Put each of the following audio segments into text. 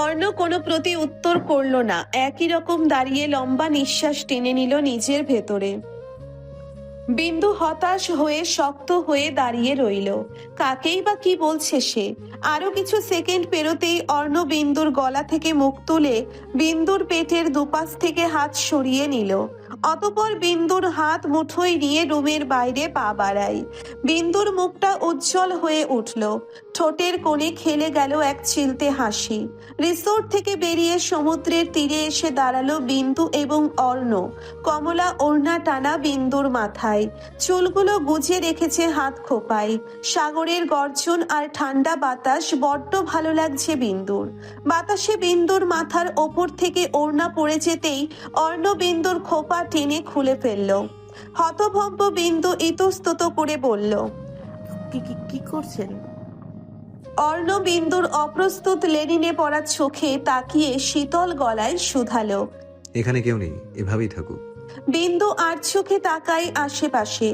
অর্ণ কোনো প্রতি উত্তর করলো না, একই রকম দাঁড়িয়ে লম্বা নিঃশ্বাস টেনে নিল নিজের ভেতরে। বিন্দু হতাশ হয়ে শক্ত হয়ে দাঁড়িয়ে রইল। কাকেই বা কি বলছে সে? আরো কিছু সেকেন্ড পেরোতেই অর্ণ বিন্দুর গলা থেকে মুখ তুলে বিন্দুর পেটের দুপাশ থেকে হাত সরিয়ে নিল। অতঃপর বিন্দুর হাত মুঠোয় নিয়ে রুমের বাইরে পা বাড়ায়। বিন্দুর মুখটা উজ্জ্বল হয়ে উঠল, ঠোঁটের কোণে খেলে গেল এক চিলতে হাসি। রিসোর্ট থেকে বেরিয়ে সমুদ্রের তীরে এসে দাঁড়ালো বিন্দু এবং অর্ণ। কমলা ওড়না টানা বিন্দুর মাথায়, চুলগুলো গুজে রেখেছে হাত খোপায়। সাগরের গর্জন আর ঠান্ডা বাতাস বড্ড ভালো লাগছে বিন্দুর। বাতাসে বিন্দুর মাথার ওপর থেকে ওড়না পড়ে যেতেই অর্ণ বিন্দুর খোপা টেনে খুলে ফেলল। হতভম্ব বিন্দু ইতস্তত করে বলল, কি কি কি করছেন? অর্ণ বিন্দুর অপ্রস্তুত লেনিনে পড়া চোখে তাকিয়ে শীতল গলায় শুধালো, এখানে কেউ নেই, এভাবেই থাকুক। বিন্দু আর চোখে তাকায় আশেপাশে,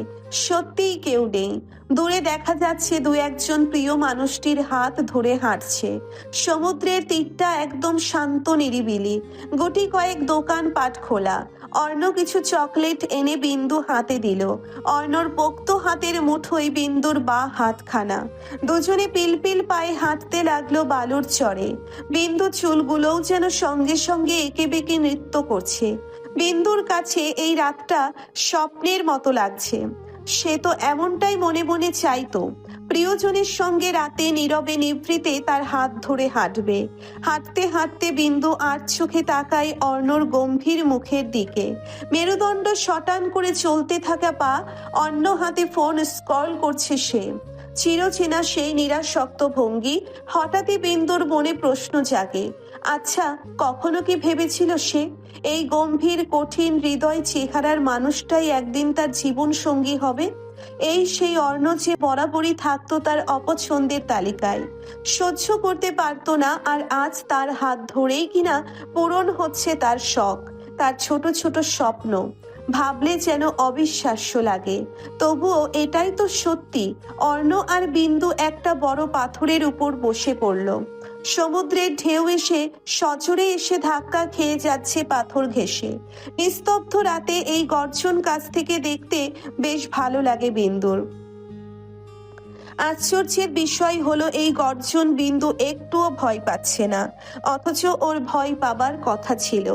সত্যিই কেউ নেই। দূরে দেখা যাচ্ছে দু একজন প্রিয় মানুষটির হাত ধরে হাঁটছে। সমুদ্রের তীরটা একদম শান্ত নিরিবিলি, গুটি কয়েক দোকান পাট খোলা। অর্ণ কিছু চকলেট এনে বিন্দু হাতে দিল। অর্ণর পোক্ত হাতের মুঠোয় বিন্দুর বাঁ হাতখানা। দুজনে পিলপিল পায়ে হাঁটতে লাগলো বালুর চরে। বিন্দু চুলগুলোও যেন সঙ্গে সঙ্গে এঁকে বেঁকে নৃত্য করছে। বিন্দুর কাছে এই রাতটা স্বপ্নের মতো লাগছে। সে তো এমনটাই মনে মনে চাইতো, প্রিয়জনের সঙ্গে রাতে নীরবে নিভৃতে তার হাত ধরে হাঁটবে। হাঁটতে হাঁটতে বিন্দু আর চোখে তাকায় অর্ণর গম্ভীর মুখের দিকে। মেরুদণ্ড শটান করে চলতে থাকা পা, অন্য হাতে ফোন স্ক্রল করছে সে। চিরচেনা সেই নিরাসক্ত ভঙ্গি। হঠাৎই বিন্দুর মনে প্রশ্ন জাগে, আচ্ছা কখনো কি ভেবেছিল সে এই গম্ভীর কঠিন হৃদয় চেহারার মানুষটাই একদিন তার জীবন সঙ্গী হবে? এই সেই অর্ণ যে বরাবরই থাকতো তার অপছন্দের তালিকায়, সহ্য করতে পারতো না, আর আজ তার হাত ধরেই কিনা পূরণ হচ্ছে তার শখ, তার ছোট ছোট স্বপ্ন। ভাবলে যেন অবিশ্বাস্য লাগে, তবুও এটাই তো সত্যি। অর্ণ আর বিন্দু একটা বড় পাথরের উপর বসে পড়ল। সমুদ্রের ঢেউ এসে সজোরে এসে ধাক্কা খেয়ে যাচ্ছে পাথর ঘেঁষে। নিস্তব্ধ রাতে এই গর্জন কাছ থেকে দেখতে বেশ ভালো লাগে বিন্দুর। আশ্চর্যের বিষয় হলো এই গর্জন বিন্দু একটুও ভয় পাচ্ছে না, অথচ ওর ভয় পাবার কথা ছিল।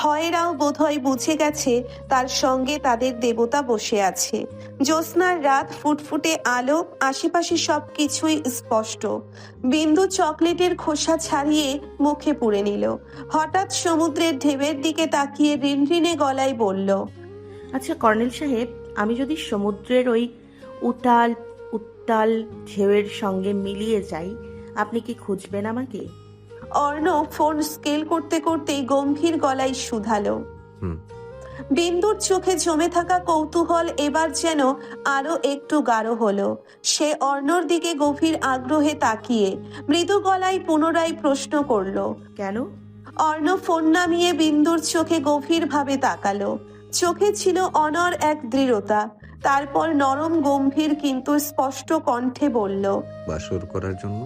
ভয়েরাও বোধহয় বুঝে গেছে তার সঙ্গে তাদের দেবতা বসে আছে। জ্যোৎস্নার রাত, ফুটফুটে আলো, আশেপাশে সবকিছুই স্পষ্ট। বিন্দু চকলেটের খোসা ছাড়িয়ে মুখে পুরে নিল। হঠাৎ সমুদ্রের ঢেউয়ের দিকে তাকিয়ে রিনরিনে গলায় বলল, আচ্ছা কর্নেল সাহেব, আমি যদি সমুদ্রের ওই উতাল উত্তাল ঢেউয়ের সঙ্গে মিলিয়ে যাই, আপনি কি খুঁজবেন আমাকে? অর্ণ ফোন স্কেল করতে করতেই গম্ভীর গলায় শুধালো। হুম। বিন্দুর চোখে জমে থাকা কৌতূহল এবার যেন আরো একটু গাঢ় হলো। সে অর্ণর দিকে গভীর আগ্রহে তাকিয়ে মৃদু গলায় পুনরায় প্রশ্ন করলো। কেন? অর্ণ ফোন নামিয়ে বিন্দুর চোখে গভীরভাবে তাকালো। চোখে ছিল অনর এক দৃঢ়তা। তারপর নরম গম্ভীর কিন্তু স্পষ্ট কণ্ঠে বলল, বাসর করার জন্য।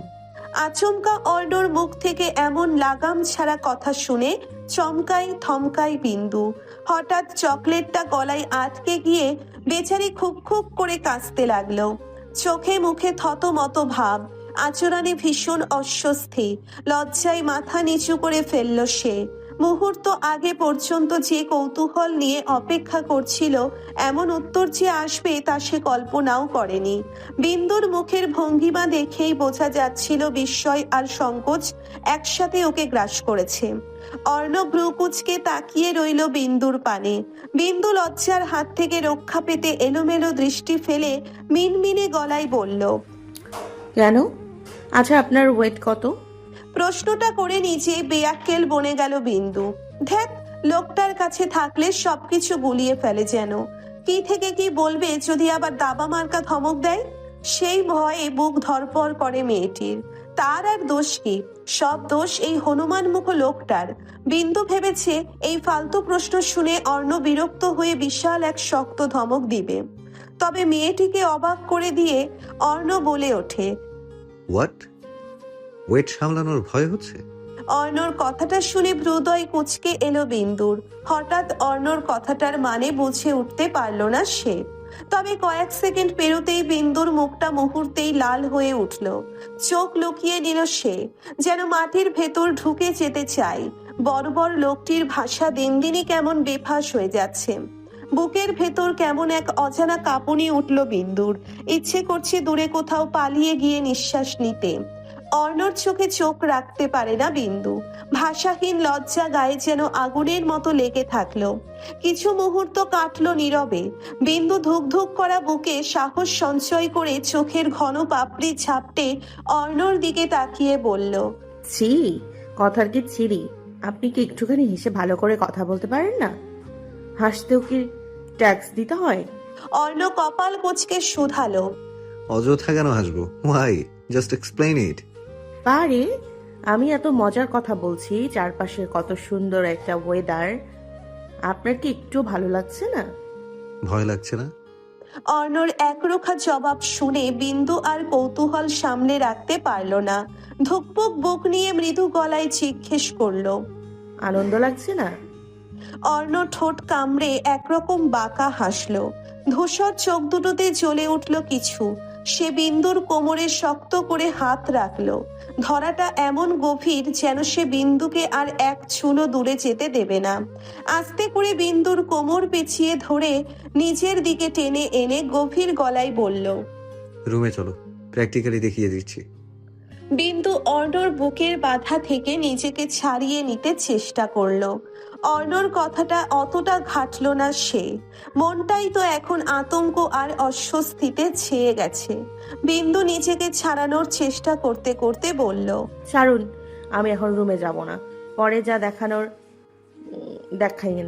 আচমকা অর্ণর মুখ থেকে এমন লাগাম ছাড়া কথা শুনে চমকাই থমকাই বিন্দু। হঠাৎ চকলেটটা গলায় আটকে গিয়ে বেচারি খুব খুব করে কাঁদতে লাগলো। চোখে মুখে থতমত ভাব, আচরণে ভীষণ অস্বস্তি। লজ্জায় মাথা নিচু করে ফেলল সে। মুহূর্ত আগে পর্যন্ত যে কৌতূহল নিয়ে অপেক্ষা করছিল, এমন উত্তর যে আসবে তা সে কল্পনাও করেনি। বিন্দুর মুখের ভঙ্গিমা দেখেই বোঝা যাচ্ছিল বিস্ময় আর সংকোচ একসাথে ওকে গ্রাস করেছে। অর্ণব ভ্রুকুচকে তাকিয়ে রইল বিন্দুর পানে। বিন্দু লজ্জার হাত থেকে রক্ষা পেতে এলোমেলো দৃষ্টি ফেলে মিনমিনে গলায় বলল, কেন? আচ্ছা আপনার ওয়েট কত? প্রশ্নটা করে নিজে বেয়াক্কেল বনে গেল বিন্দু। ধ্যাত, লোকটার কাছে থাকলে সবকিছু গুলিয়ে ফেলে যেন। কি থেকে কি বলবে যদি আবার দাবা মার্কা ধমক দেয়? সেই ভয়ে বুক ধরপড় করে মেয়েটির। তার আর দোষ কি? সব দোষ এই হনুমান মুখ লোকটার। বিন্দু ভেবেছে এই ফালতু প্রশ্ন শুনে অর্ণ বিরক্ত হয়ে বিশাল এক শক্ত ধমক দিবে। তবে মেয়েটিকে অবাক করে দিয়ে অর্ণ বলে ওঠে, হোয়াট? ওয়েট সামলানোর ভয় হচ্ছে? অর্ণর কথাটা শুনে হৃদয় কুঁচকে এলো বিন্দুর। হঠাৎ অর্ণর কথাটার মানে বুঝে উঠতে পারল না সে। তবে কয়েক সেকেন্ড পেরোতেই বিন্দুর মুখটা মুহূর্তেই লাল হয়ে উঠল। চোখ লুকিয়ে নিল সে, যেন মাটির ভেতর ঢুকে যেতে চায়। বর্বর লোকটির ভাষা দিন দিনই কেমন বেফাঁস হয়ে যাচ্ছে। বুকের ভেতর কেমন এক অজানা কাঁপুনি উঠল বিন্দুর। ইচ্ছে করছে দূরে কোথাও পালিয়ে গিয়ে নিঃশ্বাস নিতে। অর্ণর চোখে চোখ রাখতে পারে না বিন্দু। ভাষাহীন লজ্জা গায়ে যেন আগুনের মতো লেগে থাকলো। কিছু মুহূর্ত কাটলো নীরবে। বিন্দু ধুক ধুক করা বুকে সাহস সঞ্চয় করে চোখের ঘন পাপড়ি ঝাপটে অর্ণর দিকে তাকিয়ে বলল, ছি, কথার কি ছিরি? আপনি কি একটুখানি হেসে ভালো করে কথা বলতে পারেন না? হাসতেও কি ট্যাক্স দিতে হয়? অর্ণ কপাল কুঁচকে শুধালো, অযথা কেন হাসবো? Why, just explain it. পারে, আমি এত মজার কথা বলছি, চারপাশের কত সুন্দর একটা ওয়েদার। আপনার কি একটু ভালো লাগছে না? ভয় লাগছে না? অর্ণর একরোখা জবাব শুনে বিন্দু আর কৌতূহল সামলে রাখতে পারল না। ধুকপুক বুক নিয়ে মৃদু গলায় জিজ্ঞেস করলো, আনন্দ লাগছে না? অর্ণ ঠোঁট কামড়ে একরকম বাঁকা হাসলো। ধূসর চোখ দুটোতে জ্বলে উঠল কিছু। সে বিন্দুর কোমরে শক্ত করে হাত রাখলো। ধরাটা এমন গভীর যেন সে বিন্দুকে আর এক চুলো দূরে যেতে দেবে না। আস্তে করে বিন্দুর কোমর পেঁচিয়ে ধরে নিজের দিকে টেনে এনে গভীর গলায় বলল, রুমে চলো, প্র্যাকটিক্যালি দেখিয়ে দিচ্ছি। বিন্দু অর্ণর বুকের বাধা থেকে নিজেকে ছাড়িয়ে নিতে চেষ্টা করলো। অর্ণর কথাটা অতটা ঘাটল না সে। মনটাই তো এখন আতঙ্ক আর অস্বস্তিতে ছেয়ে গেছে। বিন্দু নিজেকে ছাড়ানোর চেষ্টা করতে করতে বলল, ছাড়ুন, আমি এখন রুমে যাব না, পরে যা দেখানোর দেখাইন।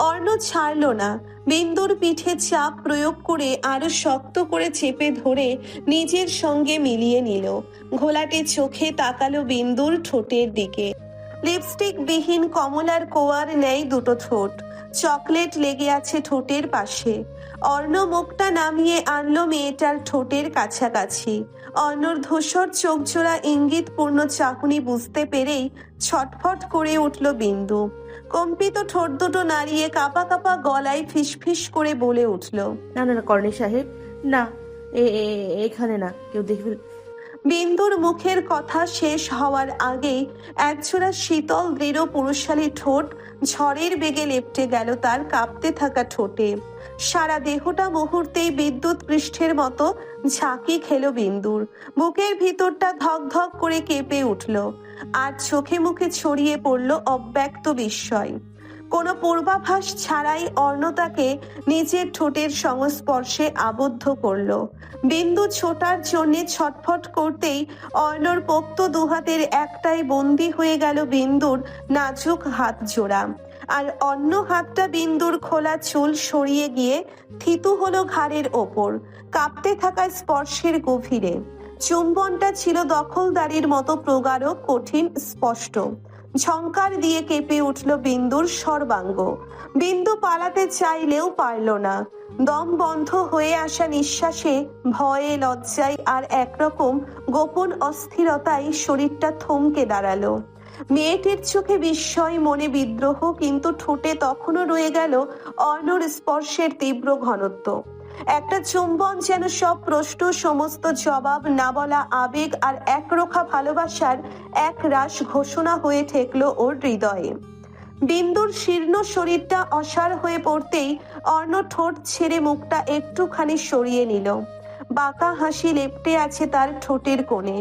অর্ণ ছাড়ল না। বিন্দুর পিঠে চাপ প্রয়োগ করে আরো শক্ত করে চেপে ধরে নিজের সঙ্গে মিলিয়ে নিল। ঘোলাটে চোখে তাকালো বিন্দুর ঠোঁটের দিকে। লিপস্টিক বিহীন কমলার কোয়ার ন্যায় দুটো ঠোঁট, চকলেট লেগে আছে ঠোঁটের পাশে। অর্ণ মুখটা নামিয়ে আনলো মেয়েটার ঠোঁটের কাছাকাছি। অর্ণর ধূসর চোখজোড়া ইঙ্গিতপূর্ণ চাহনি বুঝতে পেরেই ছটফট করে উঠল বিন্দু। কম্পিত ঠোঁট দুটো নাড়িয়ে কাঁপা কাঁপা গলায় ফিসফিস করে বলে উঠল, না না না, কর্নেল সাহেব, না, এখানে না, কেউ দেখবে। বিন্দুর মুখের কথা শেষ হওয়ার আগেই একজোড়া শীতল দৃঢ় পুরুষালী ঠোঁট ঝড়ের বেগে লেপটে গেল তার কাঁপতে থাকা ঠোঁটে। সারা দেহটা মুহূর্তেই বিদ্যুৎ পৃষ্ঠের মতো ঝাঁকি খেলো বিন্দুর। বুকের ভিতরটা ধক ধক করে কেঁপে উঠল। আর চোখে মুখে ছড়িয়ে পড়ল অব্যক্ত বিস্ময়। কোনো পূর্বাভাস ছাড়াই অর্ণ তাকে নিজের ঠোঁটের সংস্পর্শে আবদ্ধ করলো। বিন্দু ছোটার জন্যে ছটফট করতেই অর্ণর পোক্ত দুহাতের একটাই বন্দি হয়ে গেল বিন্দুর নাজুক হাত জোড়া। আর অন্য হাতটা বিন্দুর খোলা চুল সরিয়ে গিয়ে থিতু হলো ঘাড়ের ওপর, কাঁপতে থাকা স্পর্শের গভীরে। চুম্বনটা ছিল দখলদারির মতো প্রগাঢ়, কঠিন, স্পষ্ট। ঝংকার দিয়ে কেঁপে উঠল বিন্দুর সর্বাঙ্গ। বিন্দু পালাতে চাইলেও পারল না। দম বন্ধ হয়ে আসা নিঃশ্বাসে, ভয়ে, লজ্জায় আর একরকম গোপন অস্থিরতায় শরীরটা থমকে দাঁড়ালো। মেয়েটির চোখে বিস্ময়, মনে বিদ্রোহ, কিন্তু ঠোঁটে তখনও রয়ে গেল অর্ণর স্পর্শের তীব্র ঘনত্ব। একটা চুম্বন যেন সব প্রশ্ন, সমস্ত জবাব, না বলা আবেগ আর একরোখা ভালোবাসার এক রাস ঘোষণা হয়ে ঠেকলো ওর হৃদয়ে। বিন্দুর শীর্ণ শরীরটা অসাড় হয়ে পড়তেই অর্ণ ঠোঁট ছেড়ে মুখটা একটুখানি সরিয়ে নিল। বাঁকা হাসি লেপ্টে আছে তার ঠোঁটের কোণে।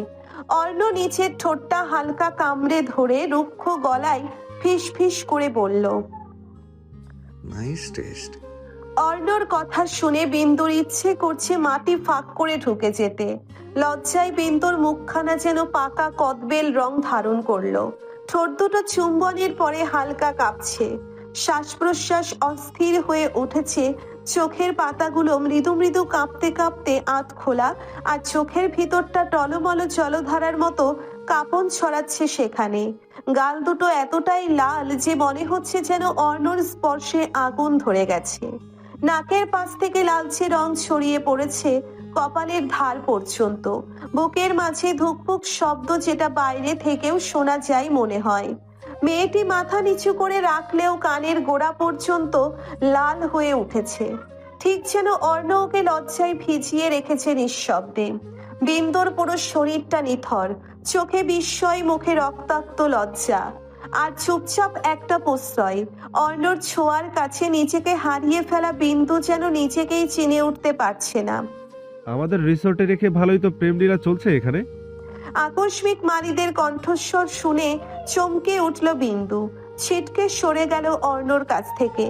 অর্ণ নিচের ঠোঁটটা হালকা কামড়ে ধরে রুক্ষ গলায় ফিস ফিস করে বলল, নাইস টেস্ট। অর্ণর কথা শুনে বিন্দুর ইচ্ছে করছে মাটি ফাঁক করে ঢুকে যেতে। লজ্জায় বিন্দুর মুখখানা যেন পাকা কদবেল রং ধারণ করলো। ঠোঁট দুটো চুম্বনের পরে হালকা কাঁপছে। শ্বাস প্রশ্বাস অস্থির হয়ে উঠেছে। চোখের পাতাগুলো মৃদু মৃদু কাঁপতে কাঁপতে আধ খোলা, আর চোখের ভিতরটা টলমল জলধারার মতো কাঁপন ছড়াচ্ছে সেখানে। গাল দুটো এতটাই লাল যে মনে হচ্ছে যেন অর্ণর স্পর্শে আগুন ধরে গেছে। নাকের পাশ থেকে লালচে রং ছড়িয়ে পড়েছে কপালের ধার পর্যন্ত, বুকের মাঝে ধুকপুক শব্দ যেটা বাইরে থেকেও শোনা যায় মনে হয়। মেয়েটি মাথা নিচু করে রাখলেও কানের গোড়া পর্যন্ত লাল হয়ে উঠেছে, ঠিক যেন অর্ণ ওকে লজ্জায় ভিজিয়ে রেখেছে নিঃশব্দে। বিন্দুর পুরো শরীরটা নিথর, চোখে বিস্ময়, মুখে রক্তাক্ত লজ্জা, আর চুপচাপ একটা প্রশ্রয়। অর্ণর ছোঁয়ার কাছে নিজেকে হারিয়ে ফেলা বিন্দু যেন নিজেকেই চিনে উঠতে পারছে না। আমাদের রিসোর্টে রেখে ভালোই তো প্রেমলীলা চলছে এখানে। আকস্মিক মালিদের কণ্ঠস্বর শুনে চমকে উঠল বিন্দু, ছিটকে সরে গেল অর্ণর কাছ থেকে।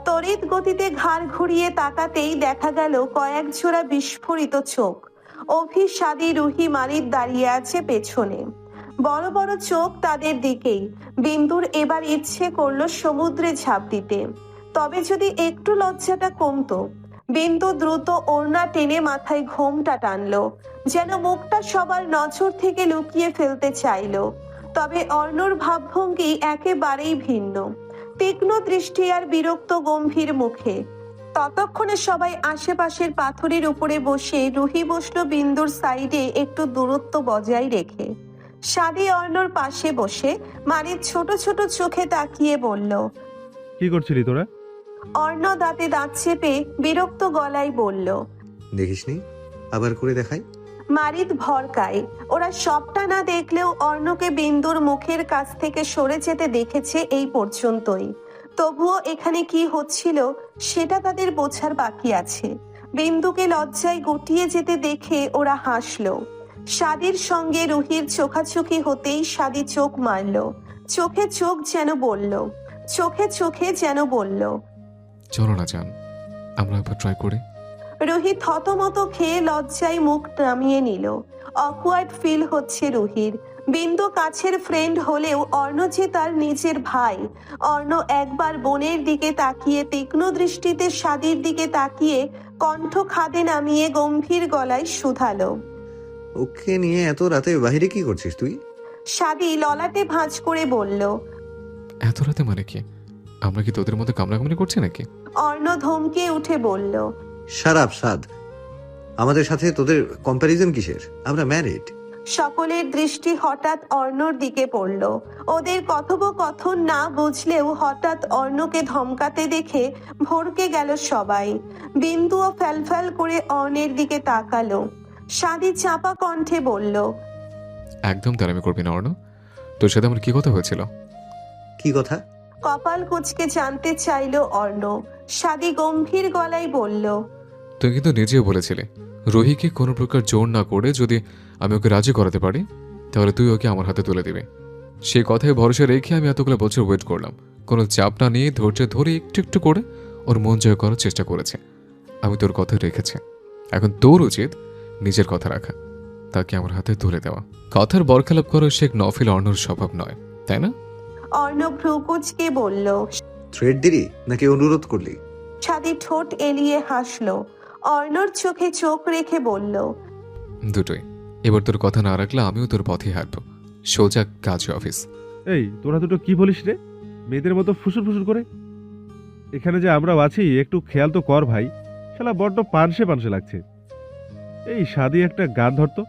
তড়িৎ গতিতে ঘাড় ঘুরিয়ে তাকাতেই দেখা গেল কয়েক জোড়া বিস্ফোরিত চোখ। অভি, সাদি, রুহি, মালিদ দাঁড়িয়ে আছে পেছনে, বড় বড় চোখ তাদের দিকেই। বিন্দুর এবার ইচ্ছে করলো সমুদ্রে ঝাঁপ দিতে, তবে যদি একটু লজ্জাটা কমতো। বিন্দু দ্রুত ওড়না টেনে মাথায় ঘোমটা টানলো, যেন মুখটা সবার নজর থেকে লুকিয়ে ফেলতে চাইলো। তবে অর্ণর ভাবভঙ্গি একেবারেই ভিন্ন, তীক্ষ্ণ দৃষ্টি আর বিরক্ত গম্ভীর মুখে। ততক্ষণে সবাই আশেপাশের পাথরের উপরে বসে, রুহি বসলো বিন্দুর সাইডে একটু দূরত্ব বজায় রেখে। সাদি অর্ণর পাশে বসে মারির ছোট ছোট চোখে তাকিয়ে বলল, কি করছিলি তোরা? অর্ণ দাঁতে দাঁত চেপে বিরক্ত গলায় বলল, দেখিসনি, আবার করে দেখাই। মারিদ ভরকায়। ওরা সবটা না দেখলেও অর্ণকে বিন্দুর মুখের কাছ থেকে সরে যেতে দেখেছে এই পর্যন্তই। তবুও এখানে কি হচ্ছিল সেটা তাদের বোঝার বাকি আছে। বিন্দুকে লজ্জায় গুটিয়ে যেতে দেখে ওরা হাসলো। সাদির সঙ্গে রুহির চোখাচোখি হতেই সাদি চোখ মারল, চোখে চোখ যেন বলল, চোখে চোখে যেন বলল, চলো না যান, আমরা একবার ট্রাই করি। রুহি থতমত খেয়ে লজ্জায় মুখ নামিয়ে নিল। অকওয়ার্ড ফিল হচ্ছে রুহির। বিন্দু কাছের ফ্রেন্ড হলেও অর্ণ যে তার নিজের ভাই। অর্ণ একবার বোনের দিকে তাকিয়ে তীক্ষ্ণ দৃষ্টিতে সাদির দিকে তাকিয়ে কণ্ঠ খাদে নামিয়ে গম্ভীর গলায় শুধালো, ওকে নিয়ে এত রাতে বাইরে কি করছিস তুই? সাদি ললাটে ভাঁজ করে বলল, এত রাতে মানে কি? আমরা কি তোদের মধ্যে কামড়াকামড়ি করছি নাকি? অর্ণ ধমকে উঠে বলল, শারাপ সাদ, আমাদের সাথে তোদের কম্প্যারিজন কিসের? আমরা ম্যারিড। সকলের দৃষ্টি হঠাৎ অর্ণর দিকে পড়ল। ওদের কথোপকথন না বুঝলেও হঠাৎ অর্ণকে ধমকাতে দেখে ভড়কে গেল সবাই। বিন্দুও ফ্যালফ্যাল করে অর্ণের দিকে তাকালো। সাদি চাপা কণ্ঠে বলল, একদম তারামি করবি না অর্ণ। তোর সাথে আমার কি কথা হয়েছিল? কি কথা? কপাল কুঁচকে জানতে চাইল অর্ণ। সাদি গম্ভীর গলায় বলল, তুই কিন্তু নিজেও বলেছিলে রুহিকে কোনো প্রকার জোর না করে যদি আমি ওকে রাজি করাতে পারি তাহলে তুই ওকে আমার হাতে তুলে দিবি। সেই কথায় ভরসা রেখে আমি এতগুলো বছর ওয়েট করলাম, কোনো চাপ না নিয়ে ধৈর্য ধরে একটু একটু করে ওর মন জয় করার চেষ্টা করেছে। আমি তোর কথা রেখেছি, এখন তোর উচিত নিজের কথা রাখা, তাকে আমার হাতে তুলে দেওয়া। কথার বরখেলাপ করা শেখ নফিল অর্ণর স্বভাব নয়, তাই না? অর্ণ ভ্রু কুঁচকে বলল। থ্রেড দিলি নাকি অনুরোধ করলি? সাদি ঠোঁট এলিয়ে হাসলো। অর্ণর চোখে চোখ রেখে বলল, দুটোই। এবার তোর কথা না রাখলে আমিও তোর পথে হাঁটবো, সোজা কাজে অফিস। এই তোরা দুটো কি বলিস রে, মেয়েদের মতো ফুসুর ফুসুর করে? এখানে যে আমরাও আছি, একটু খেয়াল তো কর ভাই। শালা বড্ড পানসে পানসে লাগছে। এই সাদি একটা গান ধরতো।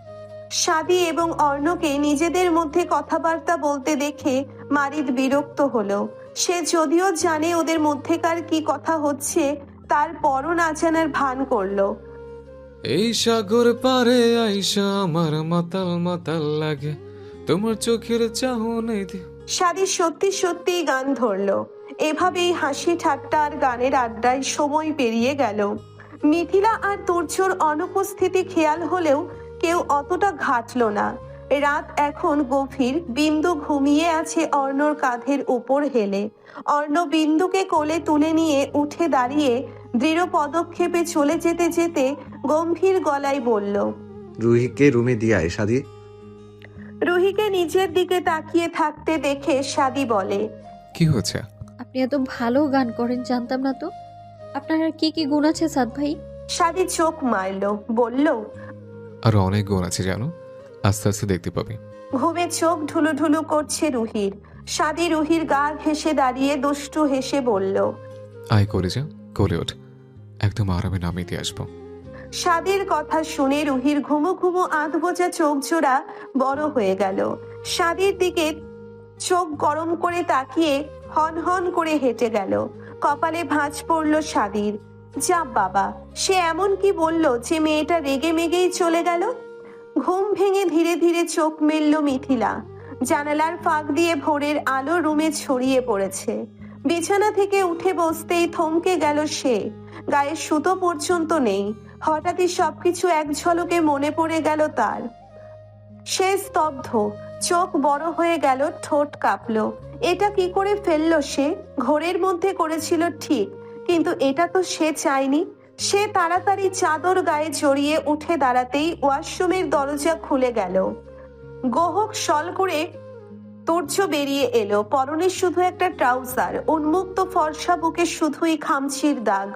সাদি এবং অর্ণকে নিজেদের মধ্যে কথাবার্তা বলতে দেখে মারিদ বিরক্ত হলো। সে যদিও জানে ওদের মধ্যেকার কি কথা হচ্ছে, তারপরও না জানার ভান করলো। এই সাগর পারে আইসা আমার মাতাল মাতাল লাগে, তোমার চোখের চাহনি। সাদি সত্যি সত্যি গান ধরলো। এভাবেই হাসি ঠাট্টা আর গানের আড্ডায় সময় পেরিয়ে গেল। মিথিলা আর তুর্যর অনুপস্থিতি খেয়াল হলেও কেউ অতটা ঘাটলো না। রাত এখন গভীর। বিন্দু ঘুমিয়ে আছে অর্ণর কাঁধের উপর হেলে। অর্ণ বিন্দুকে কোলে তুলে নিয়ে উঠে দাঁড়িয়ে দৃঢ় পদক্ষেপে চলে যেতে যেতে গম্ভীর গলায় বলল, রুহিকে রুমে দিয়ে আয় সাদি। রুহিকে নিজের দিকে তাকিয়ে থাকতে দেখে সাদি বলে, কি হচ্ছে? আপনি এত ভালো গান করেন জানতাম না তো। আপনার আর কি কি গুণ আছে সাদ ভাই? সাদি চোখ মারলো, বলল, আরো অনেক গুণ আছে জানো, আস্তে আস্তে দেখতে পাবি। ঘুমে চোখ ঢুলু ঢুলু করছে রুহির। সাদি রুহির গা ঘেঁষে দাঁড়িয়ে দুষ্টু হেসে বলল, আয় করে যা, কোলে ওঠ, একদম আরামে নামিয়ে দিয়ে আসবো। স্বাদের কথা শুনে রুহির ঘুমো ঘুমো আধবোজা চোখ জোড়া বড় হয়ে গেল। স্বাদের দিকে চোখ গরম করে তাকিয়ে হন হন করে হেঁটে গেল। কপালে ভাঁজ পড়ল স্বাদীর। যা বাবা, সে এমন কি বলল যে মেয়েটা রেগে মেগেই চলে গেল? ঘুম ভেঙে ধীরে ধীরে চোখ মেলল মিথিলা। জানালার ফাঁক দিয়ে ভোরের আলো রুমে ছড়িয়ে পড়েছে। বিছানা থেকে উঠে বসতেই থমকে গেল সে। গায়ে সুতো পর্যন্ত নেই। হঠাৎই সবকিছু এক ঝলকে মনে পড়ে গেল তার। সে স্তব্ধ, চোখ বড় হয়ে গেল, ঠোঁট কাঁপলো। এটা কি করে ফেললো সে? ঘোরের মধ্যে করেছিল ঠিক, কিন্তু এটা তো সে চায়নি। সে তাড়াতাড়ি চাদর গায়ে জড়িয়ে উঠে দাঁড়াতেই ওয়াশরুমের দরজা খুলে গেল। গোহক শল করে তোর্য বেরিয়ে এলো। পরনে শুধু একটা ট্রাউজার, উন্মুক্ত ফর্সা বুকে শুধুই খামচির দাগ।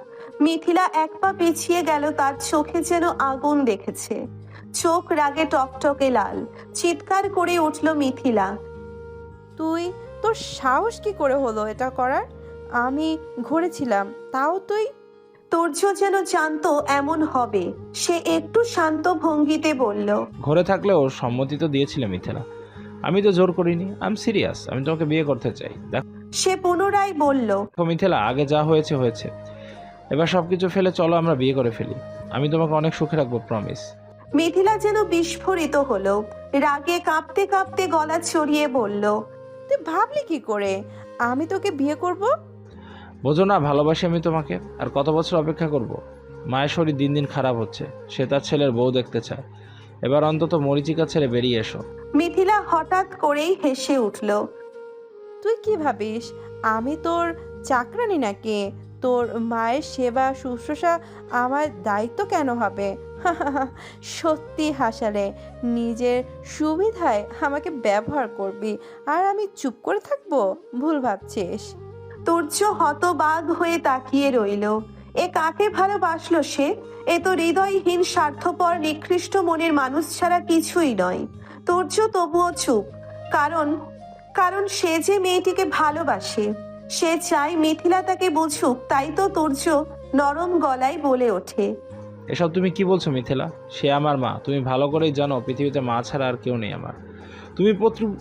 মিথিলা এক পা পিছিয়ে গেল, তার চোখে যেন আগুন দেখেছে। চোখ রাগে টকটকে লাল। চিৎকার করে উঠল মিথিলা। তোর সাহস কি করে হলো এটা করার? আমি ঘুরেছিলাম, তাও তুই? তোর্য যেন জানতো এমন হবে। সে একটু শান্ত ভঙ্গিতে বলল, ঘরে থাকলেও সম্মতি তো দিয়েছিলে মিথিলা, আমি তো জোর করিনি। আই এম সিরিয়াস, আমি তোমাকে বিয়ে করতে চাই। সে পুনরায় বলল, দেখো মিথিলা, আগে যা হয়েছে হয়েছে, এবার সবকিছু ফেলে চলো আমরা বিয়ে করে ফেলি। আমি তোমাকে অনেক সুখে রাখবো, প্রমিস। মিথিলা যেন বিস্ফোরিত হলো। রাগে কাঁপতে কাঁপতে গলা চড়িয়ে বলল, তুই ভাবলি কি করে আমি তোকে বিয়ে করব? বোঝো না, ভালোবাসি আমি তোমাকে। আর কত বছর অপেক্ষা করব? মায়ের শরীর দিন দিন খারাপ হচ্ছে, সে তার ছেলের বউ দেখতে চায়। এবার অন্তত মরিচিকা ছেড়ে বেরিয়ে এসো। মিথিলা হঠাৎ করেই হেসে উঠল। তুই কি ভাবিস আমি তোর চাকরানি নাকি? তোর মায়ের সেবা শুশ্রূষা আমার দায়িত্ব কেন হবে? সত্যি হাসালে। নিজের সুবিধায় আমাকে ব্যবহার করবি আর আমি চুপ করে থাকবো? ভুল ভাবছিস। তুর্য হতবাক হয়ে তাকিয়ে রইল। এ কাকে ভালোবাসলো সে? এ তো হৃদয়হীন, স্বার্থপর, নিকৃষ্ট মনের মানুষ ছাড়া কিছুই নয়। তুর্য তবুও চুপ। কারণ সে যে মেয়েটিকে ভালোবাসে। সে চায় মিথিলা তাকে বুঝুক। তাই তো তুর্য নরম গলায় বলে ওঠে, এসব তুমি কি বলছো মিথিলা? সে আমার মা, তুমি ভালো করেই জানো পৃথিবীতে মা ছাড়া আর কেউ নেই আমার। তুমি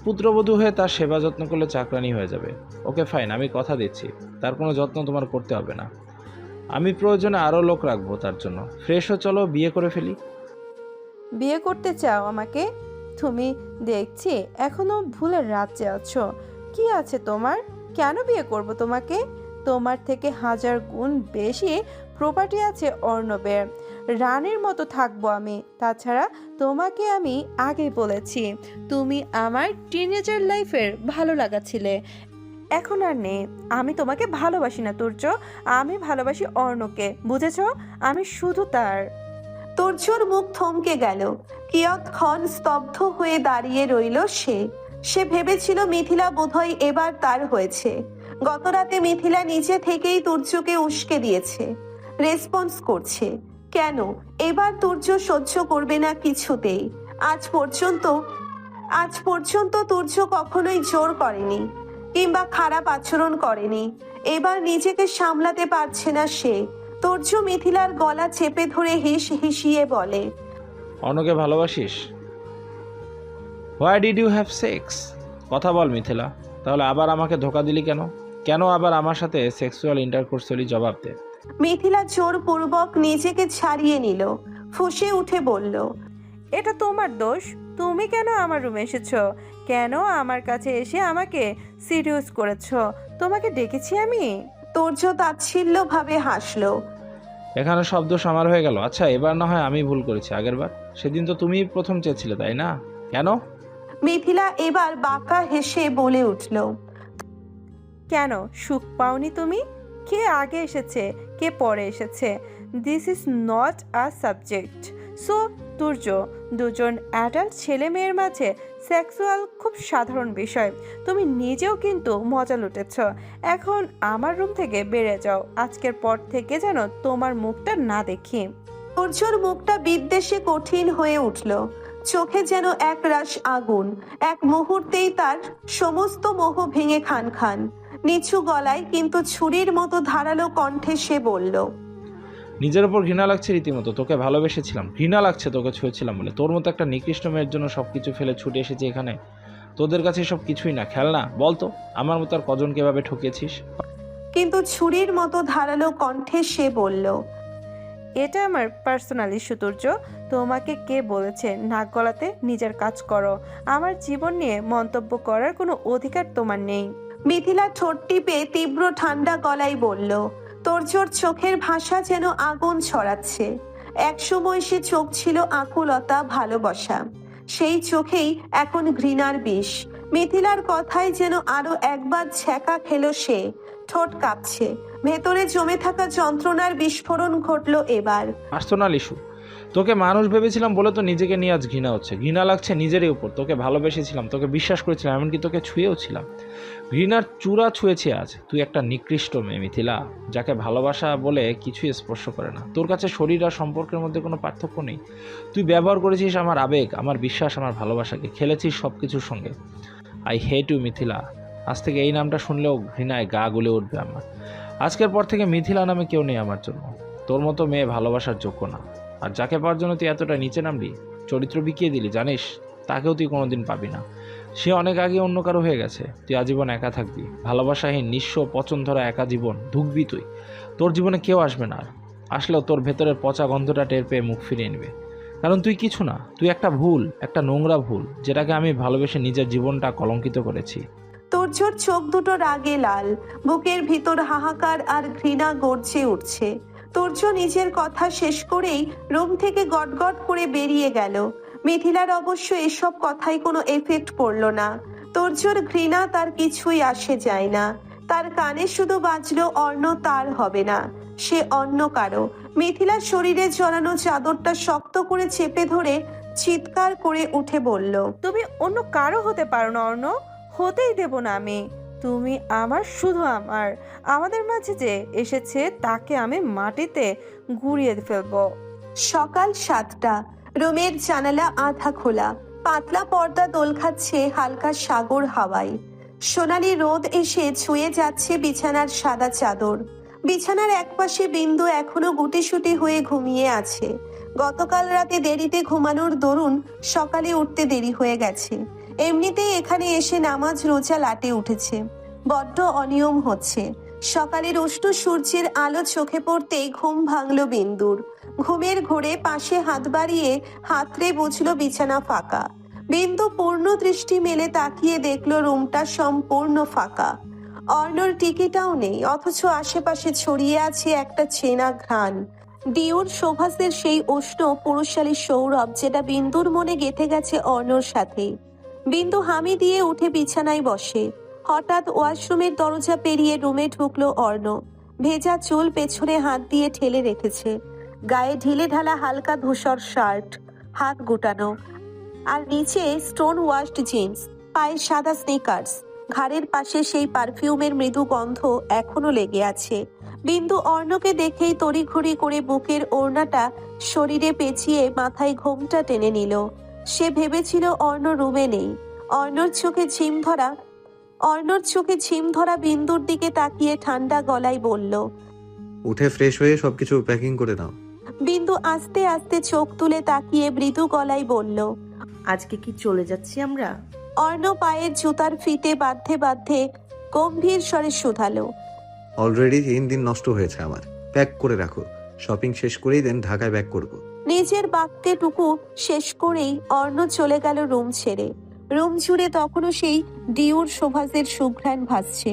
পুত্রবধূ হয়ে তার সেবা যত্ন করলে চাকরানি হয়ে যাবে। ওকে ফাইন, আমি কথা দিচ্ছি, তার কোনো যত্ন তোমার করতে হবে না। আমি প্রয়োজনে আরও লোক রাখবো তার জন্য। ফ্রেশ হয়ে চলো, বিয়ে করে ফেলি। বিয়ে করতে চাও আমাকে? তুমি দেখছি এখনো ভুলের রাজ্যে আছো। কি আছে তোমার? কেন বিয়ে করব তোমাকে? তোমার থেকে 1000 গুণ বেশি প্রপার্টি আছে অর্ণবের। রানীর মতো থাকবো আমি। তাছাড়া তোমাকে আমি আগেই বলেছি, তুমি আমার টিনেজার লাইফের ভালো লাগা ছিলে, এখন আর নেই। আমি তোমাকে ভালোবাসি না তুর্য, আমি ভালোবাসি অর্ণকে, বুঝেছো? আমি শুধু তার। তুর্যর মুখ থমকে গেল। কিয়ৎক্ষণ স্তব্ধ হয়ে দাঁড়িয়ে রইল সে ভেবেছিল মিথিলা বোধহয় এবার তার হয়েছে। গতরাতে মিথিলা নিচে থেকেই তুর্যকে উস্কে দিয়েছে, রেসপন্স করছে। কেন এবার তুর্য সহ্য করবে না কিছুতেই? আজ পর্যন্ত তুর্য কখনোই জোর করেনি কিংবা খারাপ আচরণ করেনি। এবার নিজেকে সামলাতে পারছে না সে। তুর্য মিথিলার গলা চেপে ধরে হিসিয়ে বলে, অন্যকে ভালোবাসিস? Why did you have sex? কথা বল মিথিলা, তাহলে আবার আমাকে ধোকা দিলি কেন? কেন আবার আমার সাথে সেক্সুয়াল ইন্টারকোর্স হলি? জবাব দে। মিথিলা জোরপূর্বক নিজেকে ছাড়িয়ে নিল, ফুঁসে উঠে বলল, এটা তোমার দোষ। তুমি কেন আমার রুমে এসেছো? কেন আমার কাছে এসে আমাকে সিরিয়াস করেছো? তোমাকে ডেকেছি আমি? তুর্য তাচ্ছিল্যভাবে হাসলো। এখানে সব দোষ আমার হয়ে গেল। আচ্ছা, এবার না হয় আমি ভুল করেছি। আগেরবার সেদিন তো তুমিই প্রথম চেয়েছিলে, তাই না? কেন? মিথিলা এবার বাঁকা হেসে বলে উঠল, কেন সুখ পাওনি তুমি? কে আগে এসেছে কে পরে এসেছে, this is not a subject. So Turya, দুজন অ্যাডাল্ট ছেলে মেয়ের মাঝে সেক্সুয়াল খুব সাধারণ বিষয়। তুমি নিজেও কিন্তু মজা লুটেছ। এখন আমার রুম থেকে বেড়ে যাও। আজকের পর থেকে যেন তোমার মুখটা না দেখি। তুর্যর মুখটা বিদ্বেষে কঠিন হয়ে উঠল, চোখে যেন এক রাশ আগুন। এক মুহূর্তেই তার সমস্ত মোহ ভেঙে খান। নিচু গলায় কিন্তু ছুরির মতো ধারালো কণ্ঠে সে বলল, নিজের ওপর ঘৃণা লাগছে রীতিমতো। তোকে ভালোবেসেছিলাম, ঘৃণা লাগছে তোকে ছুঁয়েছিলাম বলে। তোর মতো একটা নিকৃষ্ট মেয়ের জন্য সব কিছু ফেলে ছুটে এসেছি এখানে। তোদের কাছে সব কিছুই না, খেলনা। বলতো আমার মতো আর কজনকে এভাবে ঠকিয়েছিস? কিন্তু ছুরির মতো ধারালো কণ্ঠে সে বলল, এটা আমার পার্সোনাল ইস্যু তুর্য। তোমাকে কে বলেছে নাক গলাতে? নিজের কাজ করো। আমার জীবন নিয়ে মন্তব্য করার কোনো অধিকার তোমার নেই। মিথিলা ঠোঁট টিপে তীব্র ঠান্ডা গলায় বলল। তোরজোর চোখের ভাষা যেন আগুন ছড়াচ্ছে। একসময় সে চোখ ছিল আকুলতা, ভালোবাসা। সেই চোখেই এখন ঘৃণার বিষ। মিথিলার কথায় যেন আরো একবার ছ্যাঁকা খেলো সে। ঠোঁট কাঁপছে, ভেতরে জমে থাকা যন্ত্রণার বিস্ফোরণ ঘটলো এবার। Personal issue? তোকে মানুষ ভেবেছিলাম বলে তো নিজেকে নিয়ে আজ ঘৃণা হচ্ছে। ঘৃণা লাগছে নিজেরই উপর। তোকে ভালোবেসেছিলাম, তোকে বিশ্বাস করেছিলাম, এমনকি তোকে ছুঁয়েও ছিলাম। ঘৃণার চূড়া ছুঁয়েছি আজ। তুই একটা নিকৃষ্ট মেয়ে মিথিলা, যাকে ভালোবাসা বলে কিছুই স্পর্শ করে না। তোর কাছে শরীর আর সম্পর্কের মধ্যে কোনো পার্থক্য নেই। তুই ব্যবহার করেছিস আমার আবেগ, আমার বিশ্বাস, আমার ভালোবাসাকে, খেলেছিস সব কিছুর সঙ্গে। I hate you Mithila. আজ থেকে এই নামটা শুনলেও ঘৃণায় গা গুলে উঠবে আমার। আজকের পর থেকে মিথিলা নামে কেউ নেই আমার জন্য। তোর মতো মেয়ে ভালোবাসার যোগ্য না। আর যাকে পাওয়ার জন্য তুই এতটা নিচে নামলি, চরিত্র বিকিয়ে দিলি, জানিস তাকেও তুই কোনোদিন পাবি না। সে অনেক আগে অন্য কারো হয়ে গেছে। তুই আজীবন একা থাকবি, ভালোবাসাহীন নিঃস্ব পচন ধরা একা জীবন ধুকবি তুই। তোর জীবনে কেউ আসবে না আর। আসলেও তোর ভেতরের পচা গন্ধটা টের পেয়ে মুখ ফিরিয়ে নেবে। কারণ তুই কিছু না, তুই একটা ভুল, একটা নোংরা ভুল, যেটাকে আমি ভালোবেসে নিজের জীবনটা কলঙ্কিত করেছি। তোরজোর চোখ দুটো রাগে লাল, বুকের ভিতর হাহাকার আর ঘৃণা গর্জে উঠছে। তোরজো নিজের কথা শেষ করেই রুম থেকে গটগট করে বেরিয়ে গেল। মিথিলার অবশ্য এসব কথাই কোনো এফেক্ট পড়লো না। তোরজোর ঘৃণা তার কিছুই আসে যায় না। তার কানে শুধু বাজলো অর্ণ তার হবে না, সে অন্য কারো। মিথিলার শরীরে জড়ানো চাদরটা শক্ত করে চেপে ধরে চিৎকার করে উঠে বলল, তুমি অন্য কারো হতে পারো না অর্ণ, হতেই দেব না আমি। তুমি আমার, শুধু আমার। আমাদের মাঝে যে এসেছে তাকে আমি মাটিতে গুঁড়িয়ে ফেলবো। সকাল 7টা। রুমের জানালা আধা খোলা, পাতলা পর্দা দোল খাচ্ছে হালকা সাগর হাওয়ায়। সোনালি রোদ এসে ছুঁয়ে যাচ্ছে বিছানার সাদা চাদর। বিছানার একপাশে বিন্দু এখনো গুটিসুটি হয়ে ঘুমিয়ে আছে। গতকাল রাতে দেরিতে ঘুমানোর দরুন সকালে উঠতে দেরি হয়ে গেছে। এমনিতেই এখানে এসে নামাজ রোজা লাটে উঠেছে। বড্ড অনিয়ম হচ্ছে। সকালের উষ্ণ সূর্যের আলো চোখে পড়তেই ঘুম ভাঙল বিন্দুর। ঘুমের ঘোরে পাশে হাত বাড়িয়ে হাতড়ে বুঝলো বিছানা ফাঁকা। বিন্দু পূর্ণ দৃষ্টি মেলে তাকিয়ে দেখলো রুমটা সম্পূর্ণ ফাঁকা। অর্ণর টিকিটাও নেই, অথচ আশেপাশে ছড়িয়ে আছে একটা চেনা ঘ্রাণ। ডিওর শোভাসের সেই উষ্ণ পুরুষালী সৌরভ, যেটা বিন্দুর মনে গেঁথে গেছে অর্ণর সাথে। বিন্দু হামি দিয়ে উঠে বিছানায় বসে। হঠাৎ ওয়াশরুমের দরজা পেরিয়ে রুমে ঢুকলো অর্ণ। ভেজা চুল পেছনে হাত দিয়ে ঠেলে রেখেছে, গায়ে ঢিলে ঢালা হালকা ধূসর শার্ট, হাত গুটানো, আর নিচে স্টোন ওয়াশড জিন্স, পায়ে সাদা স্নিকার্স। ঘাড়ের পাশে সেই পারফিউমের মৃদু গন্ধ এখনো লেগে আছে। বিন্দু অর্ণকে দেখেই তড়িঘড়ি করে বুকের ওড়নাটা শরীরে পেঁচিয়ে মাথায় ঘোমটা টেনে নিল। সে ভেবেছিল অর্ণ রুমে নেই। অর্ণর চোখে ঝিম ধরা বিন্দুর দিকে তাকিয়ে ঠান্ডা গলায় বলল, উঠে ফ্রেশ হয়ে সবকিছু প্যাকিং করে নাও। বিন্দু আস্তে আস্তে চোখ তুলে তাকিয়ে মৃদু গলায় বলল, আজকে কি চলে যাচ্ছি আমরা? অর্ণ পায়ের জুতার ফিতে বাঁধতে বাঁধতে গম্ভীর স্বরে শুধালো, অলরেডি 3 দিন নষ্ট হয়েছে আমার। প্যাক করে রাখো, শপিং শেষ করেই দেন ঢাকায় ব্যাক করব। নিজের বাক্যটুকু শেষ করেই অর্ণ চলে গেল রুম ছেড়ে। রুম জুড়ে তখনও সেই ডিউর শোভাসের সুঘ্রাণ ভাসছে।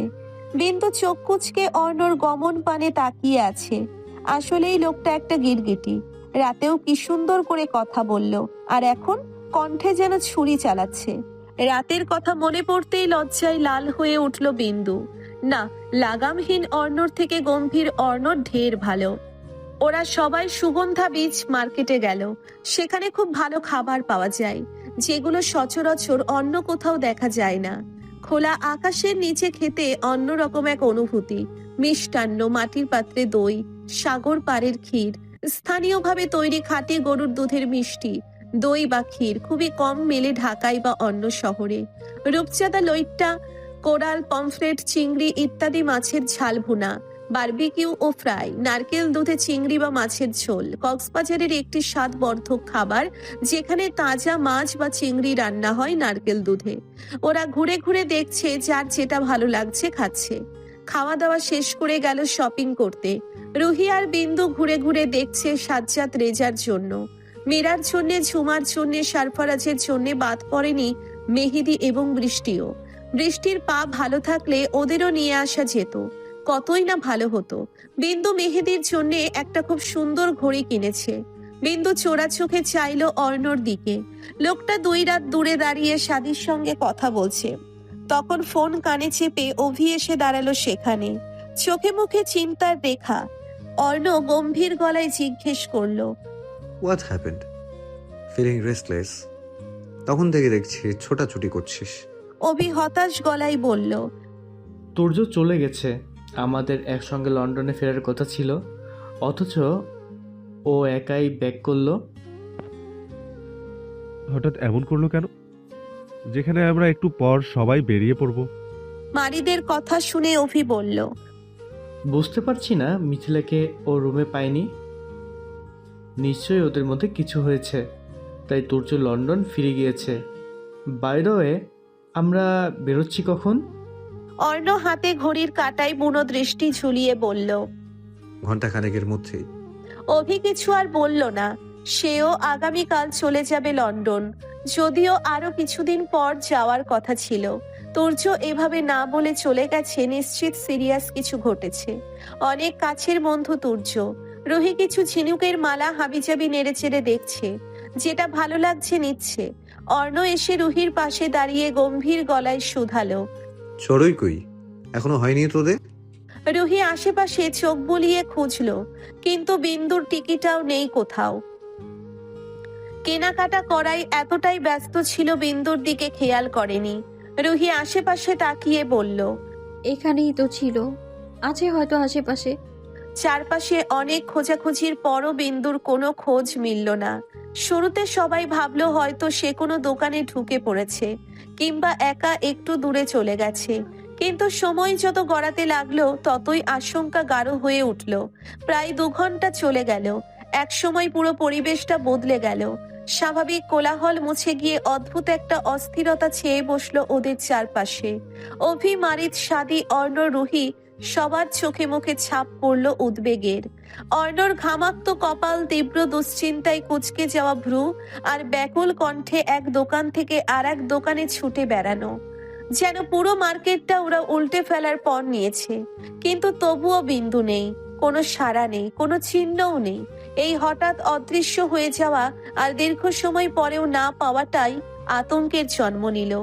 বিন্দু চোখ কুচকে অর্ণর গমন পানে তাকিয়ে আছে। আসলেই লোকটা একটা গিরগিটি। রাতেও কি সুন্দর করে কথা বলল, আর এখন কণ্ঠে যেন ছুরি চালাচ্ছে। রাতের কথা মনে পড়তেই লজ্জায় লাল হয়ে উঠল বিন্দু। না, লাগামহীন অর্ণর থেকে গম্ভীর অর্ণর ঢের ভালো। ওরা সবাই সুগন্ধা বীজ মার্কেটে গেল। সেখানে খুব ভালো খাবার পাওয়া যায়, যেগুলো সচরাচর অন্য কোথাও দেখা যায় না। খোলা আকাশের নিচে খেতে অন্যরকম এক অনুভূতি। মিষ্টান্ন, মাটির পাত্রে দই, সাগর পাড়ের ক্ষীর, স্থানীয়ভাবে তৈরি খাঁটি গরুর দুধের মিষ্টি। দই বা ক্ষীর খুবই কম মেলে ঢাকায় বা অন্য শহরে। রূপচাঁদা, লইট্টা, কোরাল, পমফ্রেট, চিংড়ি ইত্যাদি মাছের ঝাল ভুনা, বারবিকিউ ও ফ্রাই, নারকেল দুধে চিংড়ি বা মাছের ঝোল কক্সবাজারের একটি স্বাদবর্ধক খাবার, যেখানে তাজা মাছ বা চিংড়ি রান্না হয় নারকেল দুধে। ওরা ঘুরে ঘুরে দেখছে, যার যেটা ভালো লাগছে খাচ্ছে। খাওয়া দাওয়া শেষ করে গেল শপিং করতে। রুহি আর বিন্দু ঘুরে ঘুরে দেখছে সাজ্জাদ রেজার জন্য, মীরার জন্য, ঝুমার জন্য, সারফারাজের জন্য বাদ পড়েনি মেহেদি এবং বৃষ্টিও। বৃষ্টির পা ভালো থাকলে ওদেরও নিয়ে আসা যেত, কতই না ভালো হতো। বিন্দু মেহেদির জন্য একটা খুব সুন্দর ঘড়ি কিনেছে। বিন্দু চোরা চোখে চাইলো অর্ণর দিকে। লোকটা 2 রাত দূরে দাঁড়িয়ে সাদির সঙ্গে কথা বলছে। তখন ফোন কানে চেপে অভি এসে দাঁড়ালো সেখানে, চোখে মুখে চিন্তার রেখা। অর্ণ গম্ভীর গলায় জিজ্ঞেস করলো, হোয়াট হ্যাপেন্ড? Feeling restless? তখন থেকে দেখছি ছোটাছুটি করছিস। অভি হতাশ গলায় বলল, তুর্য চলে গেছে। আমাদের একসঙ্গে লন্ডনে ফেরার কথা ছিল, অথচ ও একাই ব্যাক করলো। হঠাৎ এমন করলো কেন, যেখানে আমরা একটু পর সবাই বেরিয়ে পড়ব? মারিদের কথা শুনে অভি বলল, বুঝতে পারছি না মিথিলাকে ও রুমে পায়নি। নিশ্চয়ই ওদের মধ্যে কিছু হয়েছে, তাই তুর্য লন্ডন ফিরে গিয়েছে। বাই দ্য ওয়ে, আমরা বেরোচ্ছি কখন? অর্ণ হাতে ঘড়ির কাঁটায় বুনো দৃষ্টি ঝুলিয়ে বলল। ঘন্টাখানেকের মধ্যেই। অভি কিছু আর বলল না। সেও আগামীকাল চলে যাবে লন্ডন, যদিও আরো কিছুদিন পর যাওয়ার কথা ছিল। তুর্য এভাবে না বলে চলে গেছে, নিশ্চিত সিরিয়াস কিছু ঘটেছে। অনেক কাছের বন্ধু তুর্য। রুহি কিছু ঝিনুকের মালা হাবিজাবি নেড়ে চেড়ে দেখছে, যেটা ভালো লাগছে নিচ্ছে। অর্ণ এসে রুহির পাশে দাঁড়িয়ে গম্ভীর গলায় শুধালো, চড়ুই কই? এখনো হয়নি তোদের? রুহি আশেপাশে চোখ বুলিয়ে খুঁজলো, কিন্তু বিন্দুর টিকিটাও নেই কোথাও। কেনাকাটা করাই এতটাই ব্যস্ত ছিল বিন্দুর দিকে খেয়াল করেনি। রুহি আশেপাশে তাকিয়ে বলল, এখানেই তো ছিল, আছে হয়তো আশেপাশে। চারপাশে অনেক খোঁজাখুঁজির পরও বিন্দুর কোনো খোঁজ মিলল না। শুরুতে সবাই ভাবলো হয়তো সে কোনো দোকানে ঢুকে পড়েছে, কিংবা একা একটু দূরে চলে গেছে। কিন্তু সময় যত গড়াতে লাগলো, ততই আশঙ্কা গাঢ় হয়ে উঠল। প্রায় 2 ঘন্টা চলে গেল। এক সময় পুরো পরিবেশটা বদলে গেল। স্বাভাবিক কোলাহল মুছে গিয়ে অদ্ভুত একটা অস্থিরতা ছেয়ে বসলো ওদের চারপাশে। অভি, মারিদ, সাদি, অর্ণ, রুহি সবার চোখে মুখে ছাপ পড়ল উদ্বেগের। অর্ণর ঘামাক্ত কপাল, তীব্র দুশ্চিন্তায় কুঁচকে যাওয়া ভ্রু, আর ব্যাকুল কণ্ঠে এক দোকান থেকে আর এক দোকানে ছুটে বেড়ানো, যেন পুরো মার্কেটটা ওরা উল্টে ফেলার পণ নিয়েছে। কিন্তু তবুও বিন্দু নেই, কোনো সাড়া নেই, কোনো চিহ্নও নেই। এই হঠাৎ অদৃশ্য হয়ে যাওয়া আর দীর্ঘ সময় পরেও না পাওয়াটাই আতঙ্কের জন্ম নিল।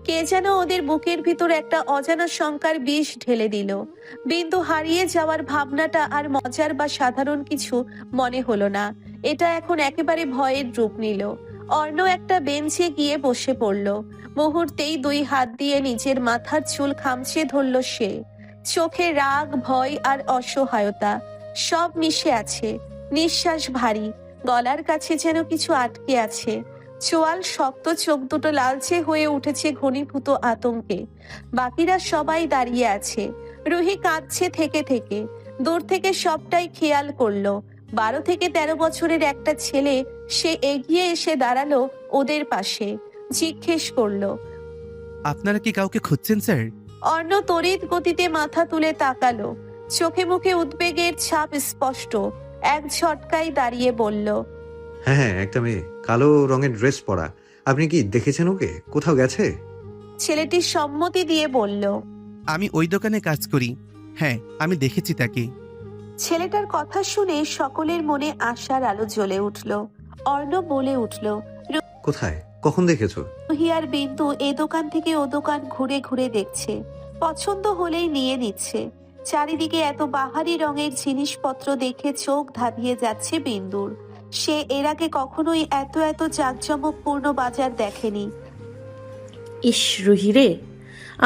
কে যেন ওদের বুকের ভিতর একটা অজানা শঙ্কার বিষ ঢেলে দিল। বিন্দু হারিয়ে যাওয়ার ভাবনাটা আর মজার বা সাধারণ কিছু মনে হলো না, এটা এখন একেবারে ভয়ের রূপ নিল। অর্ণ একটা বেঞ্চে গিয়ে বসে পড়ল। মুহূর্তেই 2 হাত দিয়ে নিজের মাথার চুল খামচে ধরল সে। চোখে রাগ, ভয় আর অসহায়তা সব মিশে আছে। নিঃশ্বাস ভারী, গলার কাছে যেন কিছু আটকে আছে। চোয়াল শক্ত, চোখ দুটো লালচে হয়ে উঠেছে ঘনীভূত আতঙ্কে। বাকিরা সবাই দাঁড়িয়ে আছে। রুহি কাঁদছে থেকে থেকে। দূর থেকে সবটাই খেয়াল করলো। 12 থেকে 13 বছরের একটা ছেলে, সে এগিয়ে এসে দাঁড়ালো ওদের পাশে। জিজ্ঞেস করলো, আপনারা কি কাউকে খুঁজছেন স্যার? অর্ণ তড়িৎ গতিতে মাথা তুলে তাকালো। চোখে মুখে উদ্বেগের ছাপ স্পষ্ট। এক ঝটকায় দাঁড়িয়ে বলল, হ্যাঁ, একটা মেয়ে, কালো রঙের ড্রেস পরা। আপনি কি দেখেছেন ওকে? কোথাও গেছে? ছেলেটি সম্মতি দিয়ে বলল, আমি ওই দোকানে কাজ করি। হ্যাঁ, আমি দেখেছি তাকে। ছেলেটার কথা শুনে সকলের মনে আশার আলো জ্বলে উঠল। অর্ণ বলে উঠল, কোথায়? কখন দেখেছো? রুহি আর বিন্দু এ দোকান থেকে ও দোকান ঘুরে ঘুরে দেখছে। পছন্দ হলেই নিয়ে নিচ্ছে। চারিদিকে এত বাহারি রঙের জিনিসপত্র দেখে চোখ ধাঁধিয়ে যাচ্ছে বিন্দুর। সে এর আগে কখনোই এত এত জাঁকজমকপূর্ণ বাজার দেখেনি। ইস রুহি রে,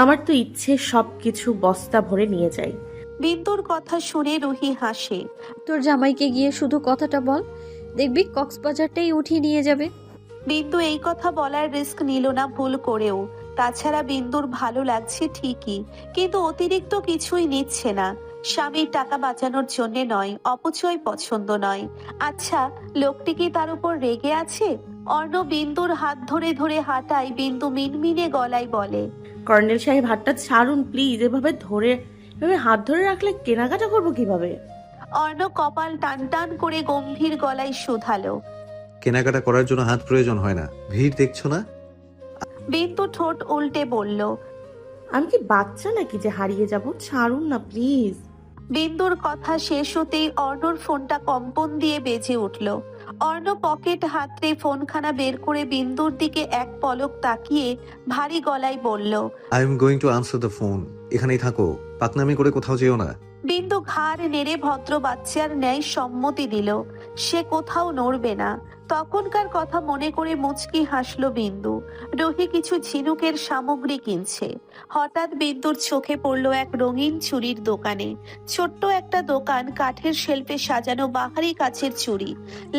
আমার তো ইচ্ছে সব কিছু বস্তা ভরে নিয়ে যাই। বিন্দুর কথা শুনে রুহি হাসে। তোর জামাইকে গিয়ে শুধু কথাটা বল, দেখবি কক্সবাজারটাই উঠিয়ে নিয়ে যাবে। বিন্দু এই কথা বলার রিস্ক নিল না ভুল করেও। তাছাড়া বিন্দুর ভালো লাগছে ঠিকই, কিন্তু অতিরিক্ত কিছুই নিচ্ছে না। স্বামীর টাকা বাঁচানোর জন্য নয়, অপচয় পছন্দ নয়। আচ্ছা, লোকটি কি তার উপর রেগে আছে? অর্ণ বিন্দুর হাত ধরে ধরে হাঁটায় বিন্দু মিনমিনে গলায় বলে, কর্নেল সাহেব হাতটা ছাড়ুন প্লিজ। এভাবে হাত ধরে রাখলে কেনাকাটা করবো কিভাবে? অর্ণ কপাল টান টান করে গম্ভীর গলায় শুধালো। কেনাকাটা করার জন্য হাত প্রয়োজন হয় না, ভিড় দেখছো না? বিন্দু ঠোঁট উল্টে বলল। আমি কি বাচ্চা নাকি যে হারিয়ে যাব? ছাড়ুন না প্লিজ। বিন্দুর কথা শেষ হতেই অর্ণর ফোনটা কম্পন দিয়ে বেজে উঠল। অর্ণ পকেট হাতড়ে ফোনখানা বের করে বিন্দুর দিকে এক পলক তাকিয়ে ভারী গলায় বলল, I am going to answer the phone. এখানেই থাকো, পাকনামি করে কোথাও যেও না। বিন্দু ঘাড় নেড়ে ভদ্র বাচ্চার ন্যায় সম্মতি দিল। সে কোথাও নড়বে না। তখনকার কথা মনে করে মুচকি হাসলো বিন্দু। রোহি কিছু ঝিনুকের সামগ্রী কিনছে। হঠাৎ বিন্দুর চোখে পড়ল এক রঙিন চুড়ির দোকানে। ছোট্ট একটা দোকান, কাঠের শেলফে সাজানো বাহারি কাচের চুড়ি।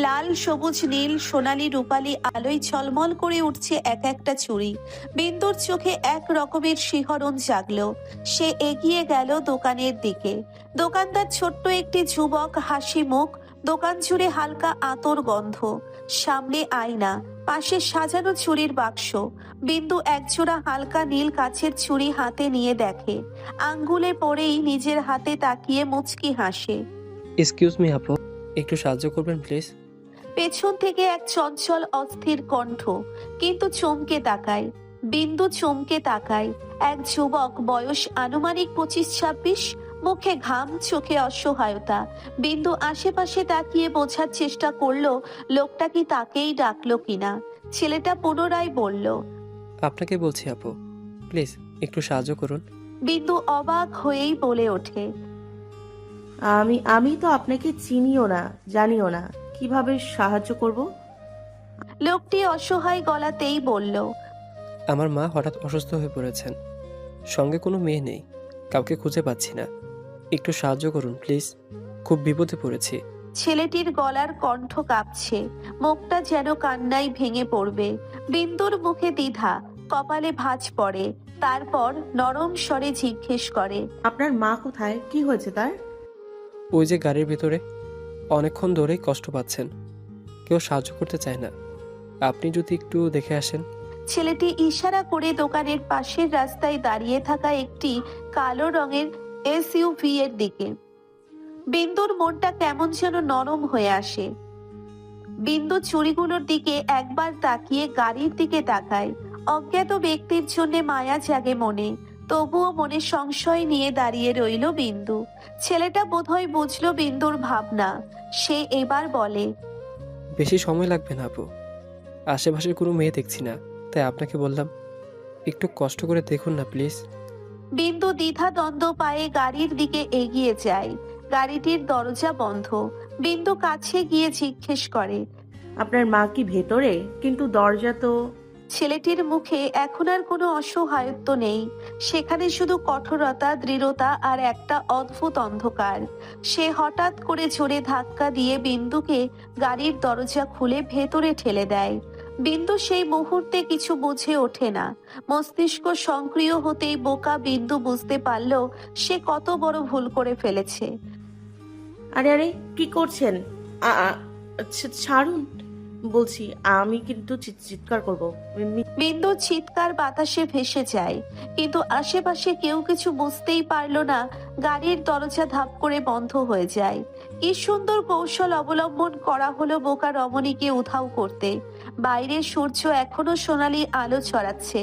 লাল, সবুজ, নীল, সোনালী, রূপালী আলোয় ঝলমল করে উঠছে এক একটা চুড়ি। বিন্দুর চোখে এক রকমের শিহরণ জাগলো। সে এগিয়ে গেল দোকানের দিকে। দোকানদার ছোট্ট একটি যুবক, হাসি মুখ, দোকান জুড়ে হালকা আতর গন্ধ। সামনে আয়না, পাশে সাজানো চুড়ির বাক্স। বিন্দু একজোড়া হালকা নীল কাচের চুড়ি হাতে নিয়ে দেখে। আঙ্গুলে পড়েই নিজের হাতে তাকিয়ে মুচকি হাসে। এক্সকিউজ মি আপু, একটু সাহায্য করবেন প্লিজ? পেছন থেকে এক চঞ্চল অস্থির কণ্ঠ। কিন্তু চমকে তাকায়। বিন্দু চমকে তাকায়। এক যুবক, বয়স আনুমানিক 25-26, মুখে ঘাম, চোখে অসহায়তা। বিন্দু আশেপাশে তাকিয়ে বোঝার চেষ্টা করলো লোকটা কি তাকেই ডাকলো কিনা। ছেলেটা পুনরায় বলল, আপনাকে বলছি আপু, প্লিজ একটু সাহায্য করুন। বিন্দু অবাক হয়েই বলে ওঠে, আমি তো আপনাকে চিনিও না, জানিও না, কিভাবে সাহায্য করব? লোকটি অসহায় গলাতেই বলল, আমার মা হঠাৎ অসুস্থ হয়ে পড়েছেন, সঙ্গে কোনো মেয়ে নেই, কাউকে খুঁজে পাচ্ছি না, একটু সাহায্য করুন প্লিজ, খুব বিপদে পড়েছি। ছেলেটির গলার কণ্ঠ কাঁপছে, মুখটা যেন কান্নায় ভেঙে পড়বে। বিন্দুর মুখে দ্বিধা, কপালে ভাঁজ পড়ে। তারপর নরম স্বরে জিজ্ঞেস করে, আপনার মা কোথায়? কি হয়েছে তার? ওই যে গাড়ির ভিতরে, অনেকক্ষণ ধরেই কষ্ট পাচ্ছেন, কেউ সাহায্য করতে চায় না, আপনি যদি একটু দেখে আসেন। ছেলেটি ইশারা করে দোকানের পাশের রাস্তায় দাঁড়িয়ে থাকা একটি কালো রঙের এসইউভি এর দিকে। বিন্দুর মনটা কেমন যেন নরম হয়ে আসে। বিন্দু চুড়িগুলোর দিকে একবার তাকিয়ে গাড়ির দিকে তাকায়। অজ্ঞাত ব্যক্তির জন্য মায়া জাগে মনে, তবুও মনে সংশয় নিয়ে দাঁড়িয়ে রইল বিন্দু। ছেলেটা বোধহয় বুঝলো বিন্দুর ভাবনা। সে এবার বলে, বেশি সময় লাগবে না আপু, আশেপাশের কোনো মেয়ে দেখছি না, তাই আপনাকে বললাম একটু কষ্ট করে দেখুন না প্লিজ। বিন্দু দ্বিধা দ্বন্দ্ব পায়ে গাড়ির দিকে এগিয়ে যায়। গাড়িটির দরজা বন্ধ। বিন্দু কাছে গিয়ে জিজ্ঞেস করে, আপনার মা কি ভেতরে? কিন্তু দরজা তো। ছেলেটির মুখে এখন আর কোনো অসহায়ত্ব নেই। সেখানে শুধু কঠোরতা, দৃঢ়তা আর একটা অদ্ভুত অন্ধকার। সে হঠাৎ করে জোরে ধাক্কা দিয়ে বিন্দুকে গাড়ির দরজা খুলে ভেতরে ঠেলে দেয়। বিন্দু সেই মুহূর্তে কিছু বুঝে ওঠে না। মস্তিষ্ক সক্রিয় হতেই বোকা বিন্দু বুঝতে পারল সে কত বড় ভুল করে ফেলেছে। আরে আরে, কি করছেন? ছাড়ুন বলছি, আমি কিন্তু চিৎকার করব। বিন্দুর চিৎকার বাতাসে ভেসে যায়, কিন্তু আশেপাশে কেউ কিছু বুঝতেই পারল না। গাড়ির দরজা ধাপ করে বন্ধ হয়ে যায়। কি সুন্দর কৌশল অবলম্বন করা হলো বোকা রমণীকে উধাও করতে। বাইরে সূর্য এখনো সোনালি আলো ছড়াচ্ছে,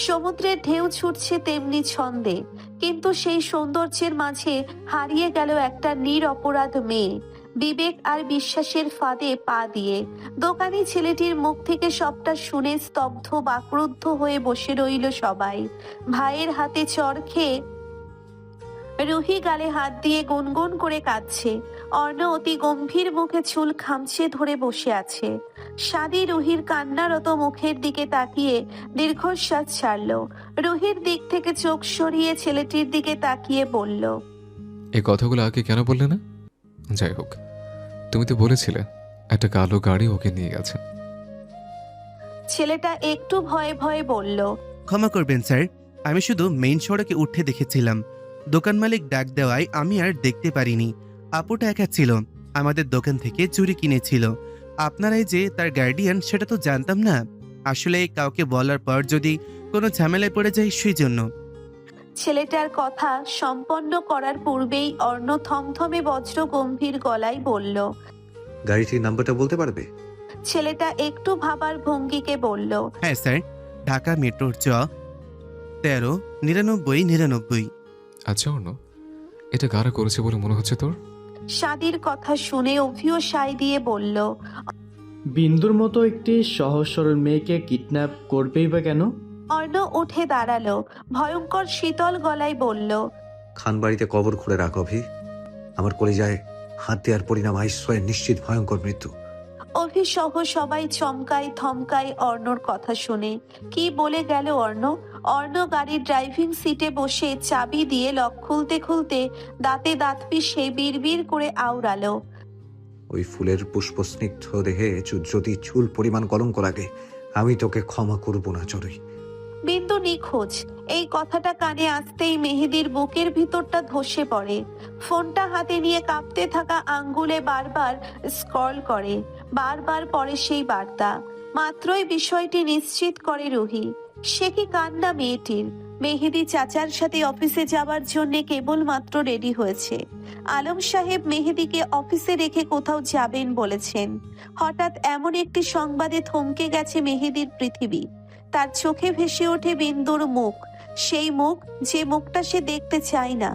সমুদ্রের ঢেউ ছুটছে তেমনি ছন্দে, কিন্তু সেই সৌন্দর্যের মাঝে হারিয়ে গেল একটা নিরপরাধ মেয়ে। বিবেক আর বিশ্বাসের ফাঁদে পা দিয়ে দোকানি ছেলেটির মুখ থেকে সবটা শুনে স্তব্ধ বাক্রুদ্ধ হয়ে বসে রইল সবাই। ভাইয়ের হাতে চড় খেয়ে রুহি গালে হাত দিয়ে গুনগুন করে কাঁদছে। অর্ণ অতি গম্ভীর মুখে চুল খামচে ধরে বসে আছে। সাদি রুহির কান্নারত মুখের দিকে তাকিয়ে দীর্ঘশ্বাস ছাড়ল। রুহির দিক থেকে চোখ সরিয়ে ছেলেটির দিকে তাকিয়ে বলল, এই কথাগুলো আগে কেন বললে না? যাই হোক, তুমি তো বলেছিলে একটা কালো গাড়ি ওকে নিয়ে গেছে। ছেলেটা একটু ভয়ে ভয়ে বলল, ক্ষমা করবেন স্যার, আমি শুধু মেইন সড়কে উঠে দেখেছিলাম, দোকান মালিক ডাক দেওয়ায় আমি আর দেখতে পারিনি। আপুটা একা ছিল, আমাদের দোকান থেকে চুড়ি কিনেছিল। আপনারাই যে তার গার্ডিয়ান সেটা তো জানতাম না। আসলে কাউকে বলার পর যদি কোনো ঝামেলায় পড়ে যায় সেই জন্য। ছেলেটার কথা সম্পন্ন করার পূর্বেই অর্ণ থমথমে বজ্র গম্ভীর গলায় বলল। গাড়িটির নাম্বারটা বলতে পারবে? ছেলেটা একটু ভাবার ভঙ্গিকে বলল। হ্যাঁ স্যার, ঢাকা মেট্রোর 13 99 99। আচ্ছা অর্ণ, এটা কারা করেছে বলে মনে হচ্ছে তোর? সাদির কথা শুনে অভিও সাই দিয়ে বলল। বিন্দুর মতো একটি সহজ সরল মেয়েকে কিডন্যাপ করবেই বা কেন? অর্ণ উঠে দাঁড়ালো, ভয়ঙ্কর শীতল গলায় বলল। খান বাড়িতে কবর খুঁড়ে রাখ অভি। আমার কলিজায় হাত দেওয়ার পরিণাম আইসয়ের নিশ্চিত ভয়ঙ্কর মৃত্যু। অভি সহ সবাই চমকায় থমকায় অর্ণর কথা শুনে। কি বলে গেল অর্ণ? অর্ণ গাড়ির ড্রাইভিং সিটে বসে চাবি দিয়ে লক খুলতে খুলতে দাঁতে দাঁত পিষে বিড়বিড় করে আওড়ালো। ওই ফুলের পুষ্পস্নিগ্ধ দেহে যদি চুল পরিমাণ কলঙ্ক লাগে, আমি তোকে ক্ষমা করব না চড়ুই। বিন্দু নিখোঁজ, এই কথাটা কানে আসতেই মেহেদির বুকের ভিতরটা ধসে পড়ে। ফোনটা হাতে নিয়ে কাঁপতে থাকা আঙ্গুলে বারবার স্ক্রল করে, বারবার পড়ে সেই বার্তা। মাত্রই বিষয়টি নিশ্চিত করে রুহি। সে কি কান্না মেয়েটির! মেহেদি চাচার সাথে অফিসে যাবার জন্য কেবলমাত্র রেডি হয়েছে। আলম সাহেব মেহেদিকে অফিসে রেখে কোথাও যাবেন বলেছেন। হঠাৎ এমন একটি সংবাদে থমকে গেছে মেহেদির পৃথিবী। তার চোখে ভেসে ওঠে বিন্দুর মুখ, সেই মুখ যে মুখটা সে দেখতে চায় না,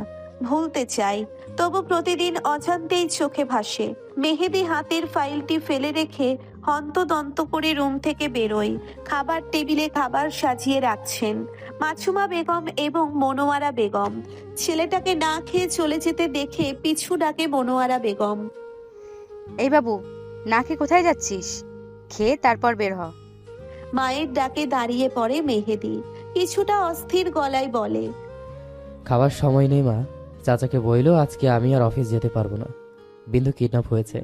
ভুলতে চায়, তবু প্রতিদিন অজান্তেই চোখে ভাসে। মেহেদি হাতের ফাইলটি ফেলে রেখে হন্তদন্ত করে রুম থেকে বেরোয়। খাবার টেবিলে খাবার সাজিয়ে রাখছেন মাছুমা বেগম এবং মনোয়ারা বেগম। ছেলেটাকে না খেয়ে চলে যেতে দেখে পিছু ডাকে মনোয়ারা বেগম। এই বাবু, না খেয়ে কোথায় যাচ্ছিস? খেয়ে তারপর বের হ। মায়ের ডাকে দাঁড়িয়ে পড়ে মেহেদি, কিছুটা অস্থির গলায় বলে। খাবার সময় নেই মা, চাচাকে বইলো আজকে আমি আর অফিস যেতে পারবো না। বিন্দু কিডন্যাপ হয়েছে,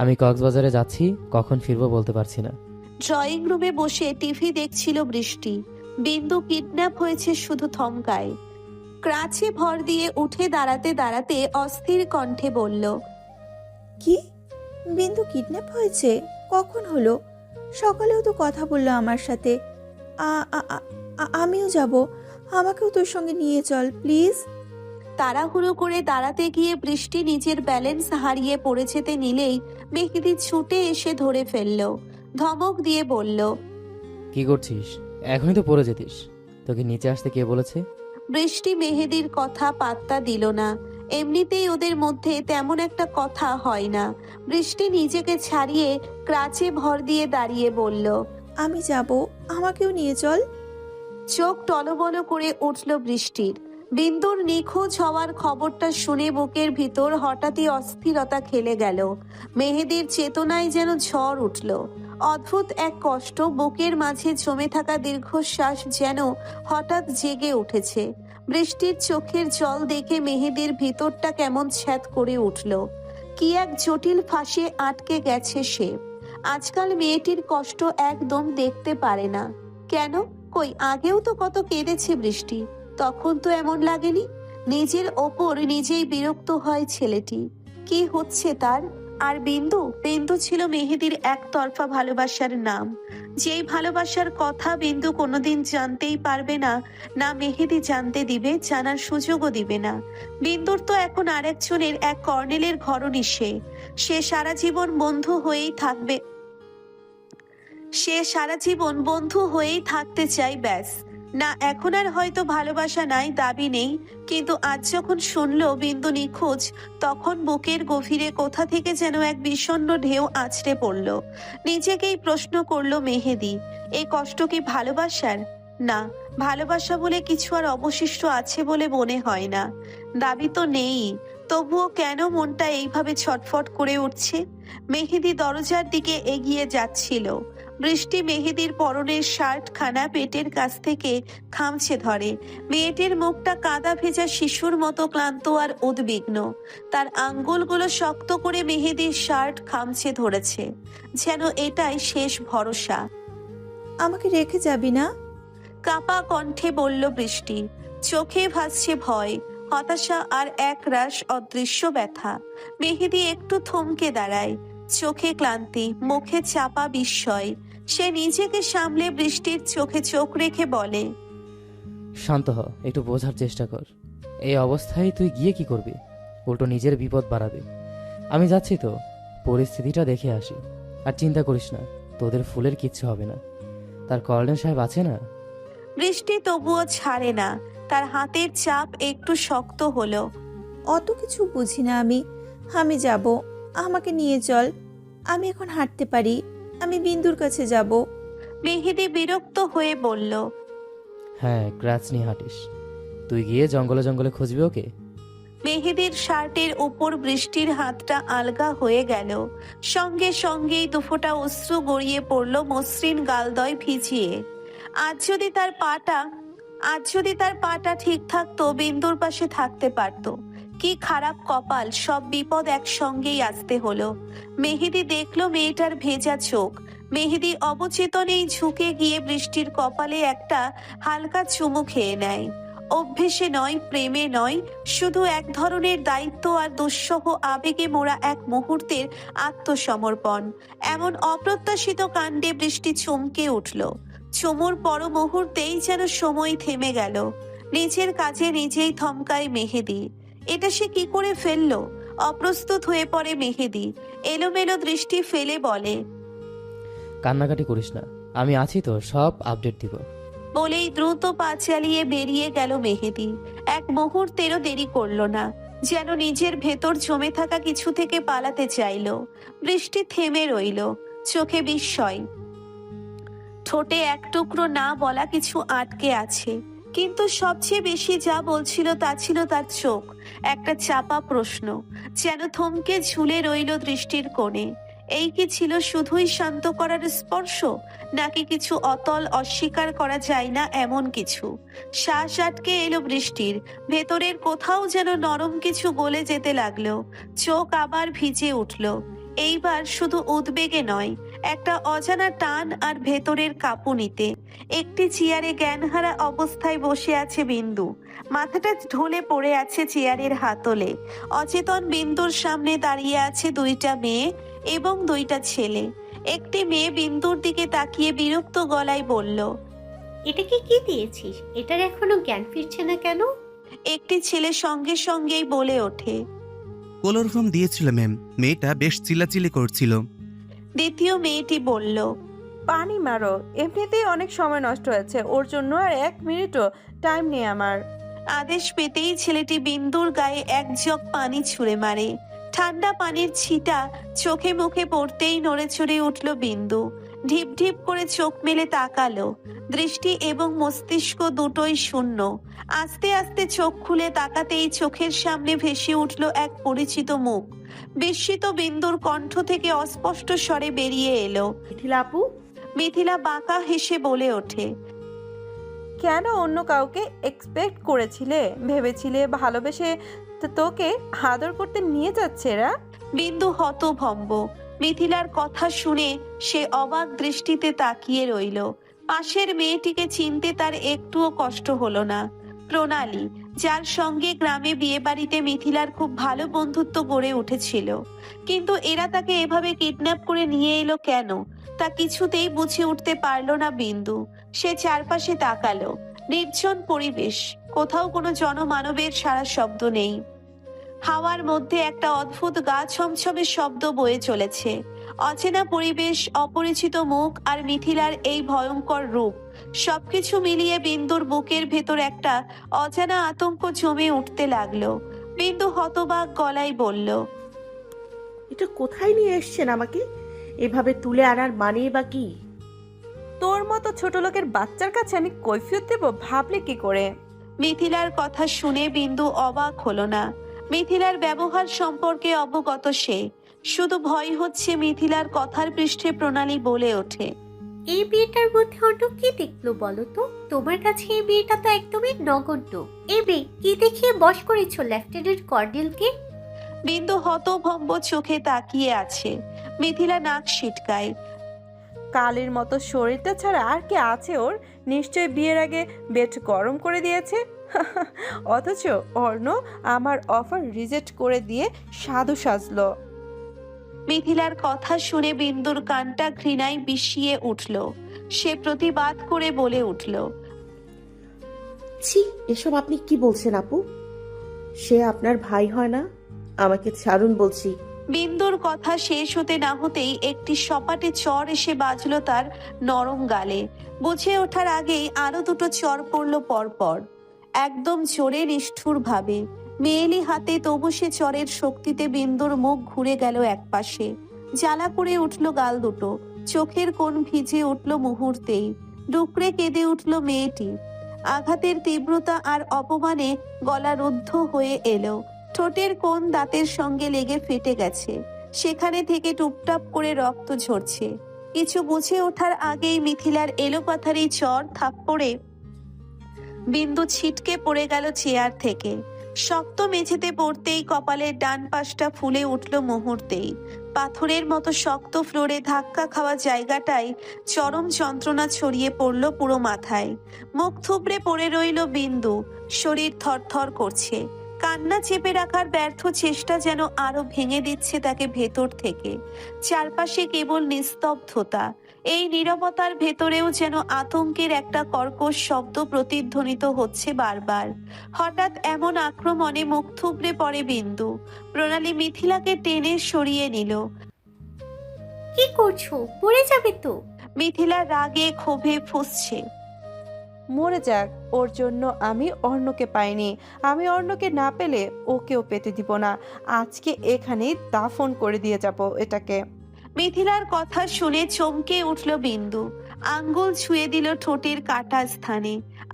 আমি কক্সবাজারে যাচ্ছি, কখন ফিরবো বলতে পারছি না। ড্রয়িং রুমে বসে টিভি দেখছিল বৃষ্টি। বিন্দু কিডন্যাপ হয়েছে শুধু থমকায়। ক্রাচে ভর দিয়ে উঠে দাঁড়াতে দাঁড়াতে অস্থির কণ্ঠে বলল। কি? বিন্দু কিডন্যাপ হয়েছে? কখন হলো? সকালেও তো কথা বললো আমার সাথে। আমিও যাব, আমাকেও তোর সঙ্গে নিয়ে চল প্লিজ। তাড়াহুড়ো করে দাঁড়াতে গিয়ে বৃষ্টি নিজের ব্যালেন্স হারিয়ে পড়ে যেতে নিলেই মেহেদি ছুটে এসে ধরে ফেলল। ধমক দিয়ে বলল। কি করছিস? এখনই তো পড়ে যেতিস। তোকে নিচে আসতে কে বলেছে? বৃষ্টি মেহেদির কথা পাত্তা দিল না। এমনিতেই ওদের মধ্যে তেমন একটা কথা হয় না। বৃষ্টি নিজেকে ছাড়িয়ে ক্রাচে ভর দিয়ে দাঁড়িয়ে বলল। আমি যাব, আমাকেও নিয়ে চল। চোখ টলবল করে উঠল বৃষ্টির। বিন্দুর নিখোঁজ হওয়ার খবরটা শুনে বুকের ভিতর হঠাৎই অস্থিরতা খেলে গেল। মেহেদির চেতনায় যেন ঝড় উঠল। অদ্ভুত এক কষ্ট, বুকের মাঝে জমে থাকা দীর্ঘশ্বাস যেন হঠাৎ জেগে উঠেছে। বৃষ্টির চোখের জল দেখে মেহেদির ভিতরটা কেমন ছ্যাদ করে উঠল। কি এক জটিল ফাঁসে আটকে গেছে সে। আজকাল মেয়েটির কষ্ট একদম দেখতে পারে না। কেন? কই, আগেও তো কত কেঁদেছে বৃষ্টি, তখন তো এমন লাগেনি। নিজের ওপর নিজেই বিরক্ত হয় ছেলেটি। কি হচ্ছে তার? আর বিন্দু? বিন্দু ছিল মেহেদির একতরফা ভালোবাসার নাম, যেই ভালোবাসার কথা বিন্দু কোনোদিন জানতেই পারবে না, না মেহেদি জানতে দিবে, জানার সুযোগও দিবে না। বিন্দুর তো এখন আরেকজনের, এক কর্নেলের ঘরণী সে সারা জীবন বন্ধু হয়েই থাকবে, সে সারা জীবন বন্ধু হয়েই থাকতে চাই, ব্যাস। না, এখন আর হয়তো ভালোবাসা নাই, দাবি নেই, কিন্তু আজ যখন শুনলো বিন্দু নিখোঁজ, তখন বুকের গভীরে কোথা থেকে যেন এক বিষণ্ণ ঢেউ আছড়ে পড়ল। নিজেকেই প্রশ্ন করলো মেহেদি, এই কষ্ট কি ভালোবাসার? না, ভালোবাসা বলে কিছু আর অবশিষ্ট আছে বলে মনে হয় না। দাবি তো নেই, তবুও কেন মনটা এইভাবে ছটফট করে উঠছে? মেহেদি দরজার দিকে এগিয়ে যাচ্ছিল। বৃষ্টি মেহেদির পরনের শার্ট খানা পেটের কাছ থেকে খামছে ধরে। মেয়েটির মুখটা কাদা ভেজা শিশুর মতো ক্লান্ত আর উদ্বিগ্ন। তার আঙ্গুলগুলো শক্ত করে মেহেদির শার্ট খামছে ধরেছে, যেন এটাই শেষ ভরসা। আমাকে রেখে যাবি না? কাপা কণ্ঠে বলল বৃষ্টি। চোখে ভাসছে ভয়, হতাশা আর একরাশ অদৃশ্য ব্যথা। মেহেদি একটু থমকে দাঁড়ায়, চোখে ক্লান্তি, মুখে চাপা বিস্ময়। সে নিজেকে সামলে বৃষ্টির চোখে চোখ রেখে বলে, শান্ত হ, একটু বোঝার চেষ্টা কর। এই অবস্থায় তুই গিয়ে কি করবি? উল্টো নিজের বিপদ বাড়াবে। আমি যাচ্ছি তো, পরিস্থিতিটা দেখে আসি। আর চিন্তা করিস না, তোদের ফুলের কিচ্ছু হবে না। তার কর্নেল সাহেব আছে না? বৃষ্টি তবুও ছাড়ে না। তার হাতের চাপ একটু শক্ত হলো। অত কিছু বুঝি না আমি। আমি যাব, আমাকে নিয়ে চল। আমি এখন হাঁটতে পারি। আমি বিন্দুর কাছে যাব। মেহেদি বিরক্ত হয়ে বলল, হ্যাঁ, ক্রাচ নিয়ে হাঁটিস। তুই গিয়ে জঙ্গলে জঙ্গলে খুঁজবি ওকে। মেহেদির শার্টের উপর বৃষ্টির হাতটা আলগা হয়ে গেল। সঙ্গে সঙ্গেই দুফোঁটা অশ্রু গড়িয়ে পড়ল মসৃণ গালদয় ভিজিয়ে। আজ যদি তার পাটা ঠিক থাকতো, বিন্দুর পাশে থাকতে পারতো। কি খারাপ কপাল, সব বিপদ একসঙ্গেই আসতে হলো। মেহেদি দেখলো মেয়েটার ভেজা চোখ। মেহেদি অবচেতনেই ঝুঁকে গিয়ে বৃষ্টির কপালে একটা হালকা চুমু খেয়ে নেয়। অভ্যেসে নয়, প্রেমে নয়, শুধু এক ধরনের দায়িত্ব আর দুঃসহ আবেগে মোড়া এক মুহূর্তের আত্মসমর্পণ। এমন অপ্রত্যাশিত কাণ্ডে বৃষ্টি চমকে উঠল। চুমুর পর মুহূর্তেই যেন সময় থেমে গেল। নিজের কাজে নিজেই থমকায় মেহেদি। এটা সে কি করে ফেললো? অপ্রস্তুত হয়ে পড়ে মেহেদি। এলোমেলো দৃষ্টি ফেলে বলে, কান্নাকাটি করিস না, আমি আছি তো, সব আপডেট দিব। বলেই দ্রুত পা চালিয়ে বেরিয়ে গেল মেহেদি। এক মুহূর্তেরও দেরি করলো না, যেন নিজের ভেতর জমে থাকা কিছু থেকে পালাতে চাইলো। বৃষ্টি থেমে রইল, চোখে বিস্ময়, ঠোঁটে এক টুকরো না বলা কিছু আটকে আছে। কিন্তু সবচেয়ে বেশি যা বলছিল তা ছিল তার চোখ, একটা চাপা প্রশ্ন, যেন থমকে ঝুলে রইল দৃষ্টির কোণে। এই কি ছিল শুধুই শান্ত করার স্পর্শ, নাকি কিছু অতল, অস্বীকার করা যায় না এমন কিছু? শ্বাস আটকে এলো বৃষ্টির। ভেতরের কোথাও যেন নরম কিছু গলে যেতে লাগলো। চোখ আবার ভিজে উঠল। এইবার শুধু উদ্বেগে নয়, একটা অজানা টান আর ভেতরের কাঁপুনিতে। একটি চেয়ারে জ্ঞানহারা অবস্থায় বসে আছে বিন্দু। মাথাটা ঢলে পড়ে আছে চেয়ারের হাতলে। অচেতন বিন্দুর সামনে দাঁড়িয়ে আছে দুইটা মেয়ে এবং দুইটা ছেলে। একটি মেয়ে বিন্দুর দিকে তাকিয়ে বিরক্ত গলায় বলল, এটাকে কি দিয়েছিস? এটার এখনো জ্ঞান ফিরছে না কেন? একটি ছেলে সঙ্গে সঙ্গেই বলে ওঠে, ক্লোরোফর্ম দিয়েছিল ম্যাম, মেয়েটা বেশ চিল্লাচিল্লি করছিল। দ্বিতীয় মেয়েটি বলল, পানি মারো, এমনিতেই অনেক সময় নষ্ট হয়েছে, ওর জন্য আর 1 মিনিটও টাইম নেই আমার। আদেশ পেতেই ছেলেটি বিন্দুর গায়ে এক জগ পানি ছুঁড়ে মারে। ঠান্ডা পানির ছিটা চোখে মুখে পড়তেই নড়ে চড়ে উঠল বিন্দু। ঢিপ ঢিপ করে চোখ মেলে তাকালো। দৃষ্টি এবং মস্তিষ্ক দুটোই শূন্য। আস্তে আস্তে চোখ খুলে তাকাতেই চোখের সামনে ভেসে উঠল এক পরিচিত মুখ। বিস্মিত বিন্দুর কণ্ঠ থেকে অস্পষ্ট স্বরে বেরিয়ে এলো, মিথিলা আপু। মিথিলা বাঁকা হেসে বলে ওঠে, কেন অন্য কাউকে এক্সপেক্ট করেছিলে? ভেবেছিলে ভালোবেসে তোকে আদর করতে নিয়ে যাচ্ছে এরা? বিন্দু হতভম্ব। মিথিলার কথা শুনে সে অবাক দৃষ্টিতে তাকিয়ে রইল। পাশের মেয়েটিকে চিনতে তার একটুও কষ্ট হলো না। প্রণালী, যার সঙ্গে গ্রামে বিয়ে বাড়িতে মিথিলার খুব ভালো বন্ধুত্ব গড়ে উঠেছিল। কিন্তু এরা তাকে এভাবে কিডন্যাপ করে নিয়ে এলো কেন, তা কিছুতেই বুঝে উঠতে পারল না বিন্দু। সে চারপাশে তাকালো। নির্জন পরিবেশ, কোথাও কোনো জনমানবের সারা শব্দ নেই। হাওয়ার মধ্যে একটা অদ্ভুত গা ছমছমে শব্দ বয়ে চলেছে। অচেনা পরিবেশ, অপরিচিত মুখ আর মিথিলার এই ভয়ঙ্কর রূপ, সবকিছু মিলিয়ে বিন্দুর বুকের ভেতর একটা অজানা আতঙ্ক জমে উঠতে লাগলো। বিন্দু হতবাক গলায় বলল, এটা কোথায় নিয়ে এসছেন আমাকে? এভাবে তুলে আনার মানেই বা কি? তোর মতো ছোট লোকের বাচ্চার কাছে আমি কৈফিয়ত দেব ভাবলে কি করে? মিথিলার কথা শুনে বিন্দু অবাক হলো না। মিথিলার ব্যবহার সম্পর্কে অবগত সে। শুধু ভয় হচ্ছে মিথিলার কথার পৃষ্ঠে প্রণালী বলে ওঠে, এই বিয়েটার মধ্যে অন্য কি দেখলো বলো তো? তোমার কাছে এই বিয়েটা তো একদমই নগণ্য। এই মেয়ে কি দেখিয়ে বশ করেছো লেফটেন্যান্ট কর্নেলকে? বিন্দু হতভম্ব চোখে তাকিয়ে আছে। মিথিলা নাক সিটকায়। কালের মতো শরীরটা ছাড়া আর কি আছে ওর? নিশ্চয়ই বিয়ের আগে বেড গরম করে দিয়েছে। অথচ অর্ণ আমার অফার রিজেক্ট করে দিয়ে সাধু সাজলো। মিথিলার কথা শুনে বিন্দুর কানটা ঘৃণায় বিষিয়ে উঠল। সে প্রতিবাদ করে বলে উঠল, ছি, এসব আপনি কি বলছেন আপু? সে আপনার ভাই হয় না? আমাকে ছাড়ুন বলছি। বিন্দুর কথা শেষ হতে না হতেই একটি সপাটে চর এসে বাজলো তার নরম গালে। বুঝে ওঠার আগেই আরো দুটো চর পড়ল পরপর, একদম জোরে নিষ্ঠুর ভাবে। মেয়েলি হাতে তবু সে চরের শক্তিতে বিন্দুর মুখ ঘুরে গেল একপাশে। জ্বালা করে উঠল গাল দুটো, চোখের কোণ ভিজে উঠল মুহূর্তেই। ডুকরে কেঁদে উঠল মেয়েটি। আঘাতের তীব্রতা আর অপমানে গলা রুদ্ধ হয়ে এলো। ঠোঁটের কোণ দাঁতের সঙ্গে লেগে ফেটে গেছে, সেখানে থেকে টুপটাপ করে রক্ত ঝরছে। কিছু বুঝে ওঠার আগেই মিথিলার এলোপাথারি চর থাপ্পড়ে বিন্দু ছিটকে পড়ে গেল চেয়ার থেকে। শক্ত মেঝেতে পড়তেই কপালের ডান পাশটা ফুলে উঠল মুহূর্তেই। পাথরের মতো শক্ত ফ্লোরে ধাক্কা খাওয়া জায়গাটায় চরম যন্ত্রণা ছড়িয়ে পড়ল পুরো মাথায়। মুখ থুবড়ে পড়ে রইল বিন্দু, শরীর থরথর করছে। কান্না চেপে রাখার ব্যর্থ চেষ্টা যেন আরো ভেঙে দিচ্ছে তাকে ভেতর থেকে। চারপাশে কেবল নিস্তব্ধতা, এই নীরবতার ভেতরেও যেন আতঙ্কের একটা কর্কশ শব্দ প্রতিধ্বনিত হচ্ছে বারবার। হঠাৎ এমন আক্রমণে মুখ থুবড়ে পড়ে বিন্দু। প্রণালী মিথিলাকে টেনে সরিয়ে নিল। কি করছো? পড়ে যাবে তো। মিথিলা রাগে ক্ষোভে ফুঁসছে। মরে যাক, ওর জন্য আমি অর্ণকে পাইনি। আমি অর্ণকে না পেলে ওকেও পেতে দিব না। আজকে এখানেই দাফন করে দিয়ে যাব এটাকে। মিথিলার কথা শুনে চমকে উঠল বিন্দু। আঙ্গুল ছুঁয়ে দিল ঠোঁটের কাটা স্থানে,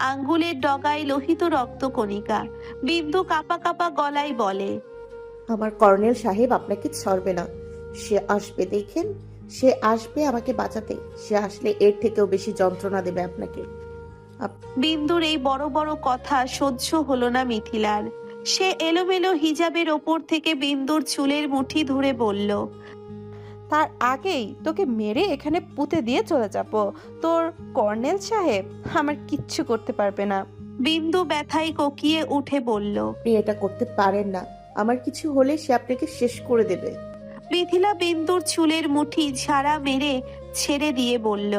আঙ্গুলের ডগায় লোহিত রক্তকণিকা। বিন্দু কাঁপা কাঁপা গলায় বলে, আমার কর্নেল সাহেব আপনাকে ছাড়বে না। সে আসবে, দেখেন, সে আসবে আমাকে বাঁচাতে। সে আসলে এর থেকেও বেশি যন্ত্রণা দেবে আপনাকে। বিন্দুর এই বড় বড় কথা সহ্য হলো না মিথিলার। সে এলোমেলো হিজাবের ওপর থেকে বিন্দুর চুলের মুঠি ধরে বলল, তার আগেই তোকে মেরে এখানে পুঁতে দিয়ে চলে যাব। তোর কর্নেল সাহেব আমার কিচ্ছু করতে পারবে না। বিন্দু ব্যথায় কোকিয়ে উঠে বলল, আপনি এটা করতে পারেন না। আমার কিছু হলে সে আপনাকে শেষ করে দেবে। মিথিলা বিন্দুর চুলের মুঠি ঝাড়া মেরে ছেড়ে দিয়ে বলল,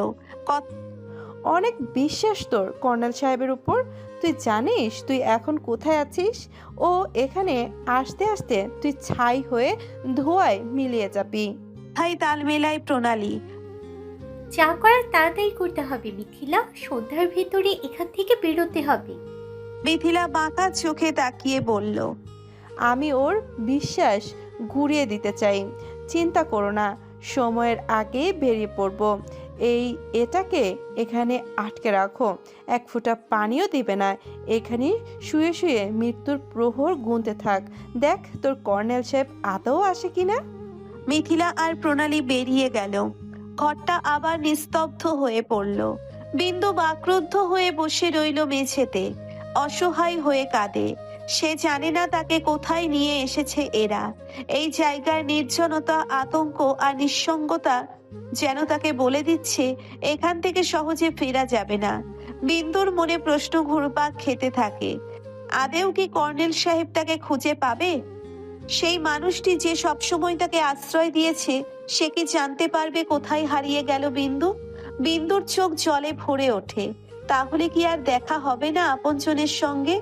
অনেক বিশ্বাস তোর কর্নেল সাহেবের উপর। তুই জানিস তুই এখন কোথায় আছিস? ও এখানে আসতে আসতে তুই ছাই হয়ে ধোঁয়ায় মিলিয়ে যাবি। তাই তাল মেলায় প্রণালী। যা করার তাড়াতাড়ি করতে হবে মিথিলা, সন্ধ্যার ভেতরে এখান থেকে বেরোতে হবে। মিথিলা বাঁকা চোখে তাকিয়ে বলল, আমি ওর বিশ্বাস ঘুরিয়ে দিতে চাই। চিন্তা করো না, সময়ের আগে বেরিয়ে পড়ব। এটাকে এখানে আটকে রাখো, এক ফোঁটা পানিও দিবে না। এখানে শুয়ে শুয়ে মৃত্যুর প্রহর গুনতে থাক। দেখ তোর কর্নেল সাহেব আদৌ আসে কিনা। মিথিলা আর প্রণালী বেরিয়ে গেল। ঘরটা আবার নিস্তব্ধ হয়ে পড়ল। বিন্দু বাক্রুদ্ধ হয়ে বসে রইল মেঝেতে, অসহায় হয়ে কাঁদে। সে জানে না তাকে কোথায় নিয়ে এসেছে এরা। এই জায়গার নির্জনতা, আতঙ্ক আর নিঃসঙ্গতা যেন তাকে বলে দিচ্ছে এখান থেকে সহজে ফেরা যাবে না। বিন্দুর মনে প্রশ্ন ঘুরপাক খেতে থাকে, আদেও কি কর্নেল সাহেব তাকে খুঁজে পাবে? সেই মানুষটি যে সবসময় তাকে আশ্রয় দিয়েছে, সে কি জানতে পারবে কোথায় হারিয়ে গেল বিন্দু? বিন্দুর চোখ জলে ভরে ওঠে। তাহলে কি আর দেখা হবে না আপনজনের সঙ্গে?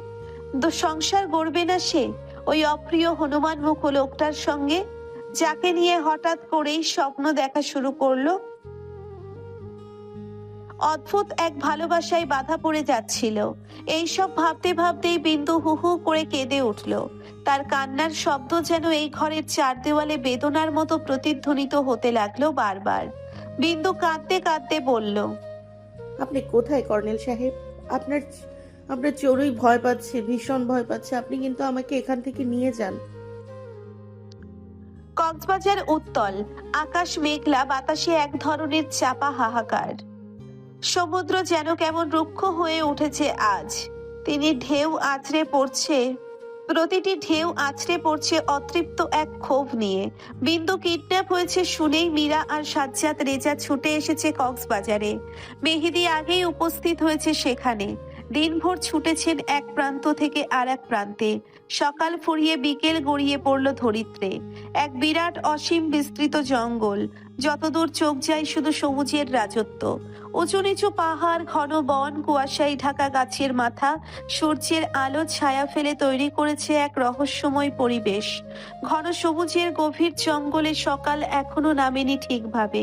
সংসার গড়বে না সে ওই অপ্রিয় হনুমান মুখ লোকটার সঙ্গে, যাকে নিয়ে হঠাৎ করেই স্বপ্ন দেখা শুরু করলো? অদ্ভুত এক ভালোবাসায় বাধা পড়ে যাচ্ছিল। এইসব ভাবতে ভাবতেই বিন্দু হু হু করে কেঁদে উঠল। তার কান্নার শব্দ যেন এই ঘরের চার দেওয়ালে বেদনার মতো প্রতিধ্বনিত হতে লাগলো বারবার। বিন্দু কাঁদতে কাঁদতে বলল, আপনি কোথায় কর্নেল সাহেব? আপনার চোরই ভয় পাচ্ছে, ভীষণ ভয় পাচ্ছে। আপনি কিন্তু আমাকে এখান থেকে নিয়ে যান। কক্সবাজার উত্তল, আকাশ মেঘলা, বাতাসে এক ধরনের চাপা হাহাকার। সমুদ্র যেন কেমন রুক্ষ হয়ে উঠেছে আজ। প্রতিটি ঢেউ আছড়ে পড়ছে অতৃপ্ত এক ক্ষোভ নিয়ে। বিন্দু কিডন্যাপ হয়েছে শুনেই মীরা আর সাজ্জাদ রেজা ছুটে এসেছে কক্সবাজারে। মেহেদি আগেই উপস্থিত হয়েছে সেখানে। দিনভর ছুটেছেন এক প্রান্ত থেকে আর এক প্রান্তে। সকাল ফুরিয়ে বিকেল গড়িয়ে পড়ল ধরিত্রে। এক বিরাট অসীম বিস্তৃত জঙ্গল, যতদূর চোখ যায় শুধু সবুজের রাজত্ব। উঁচু নিচু পাহাড়, ঘন বন, কুয়াশায় ঢাকা গাছের মাথা সূর্যের আলো ছায়া ফেলে তৈরি করেছে এক রহস্যময় পরিবেশ। ঘন সবুজের গভীর জঙ্গলে সকাল এখনো নামেনি ঠিকভাবে।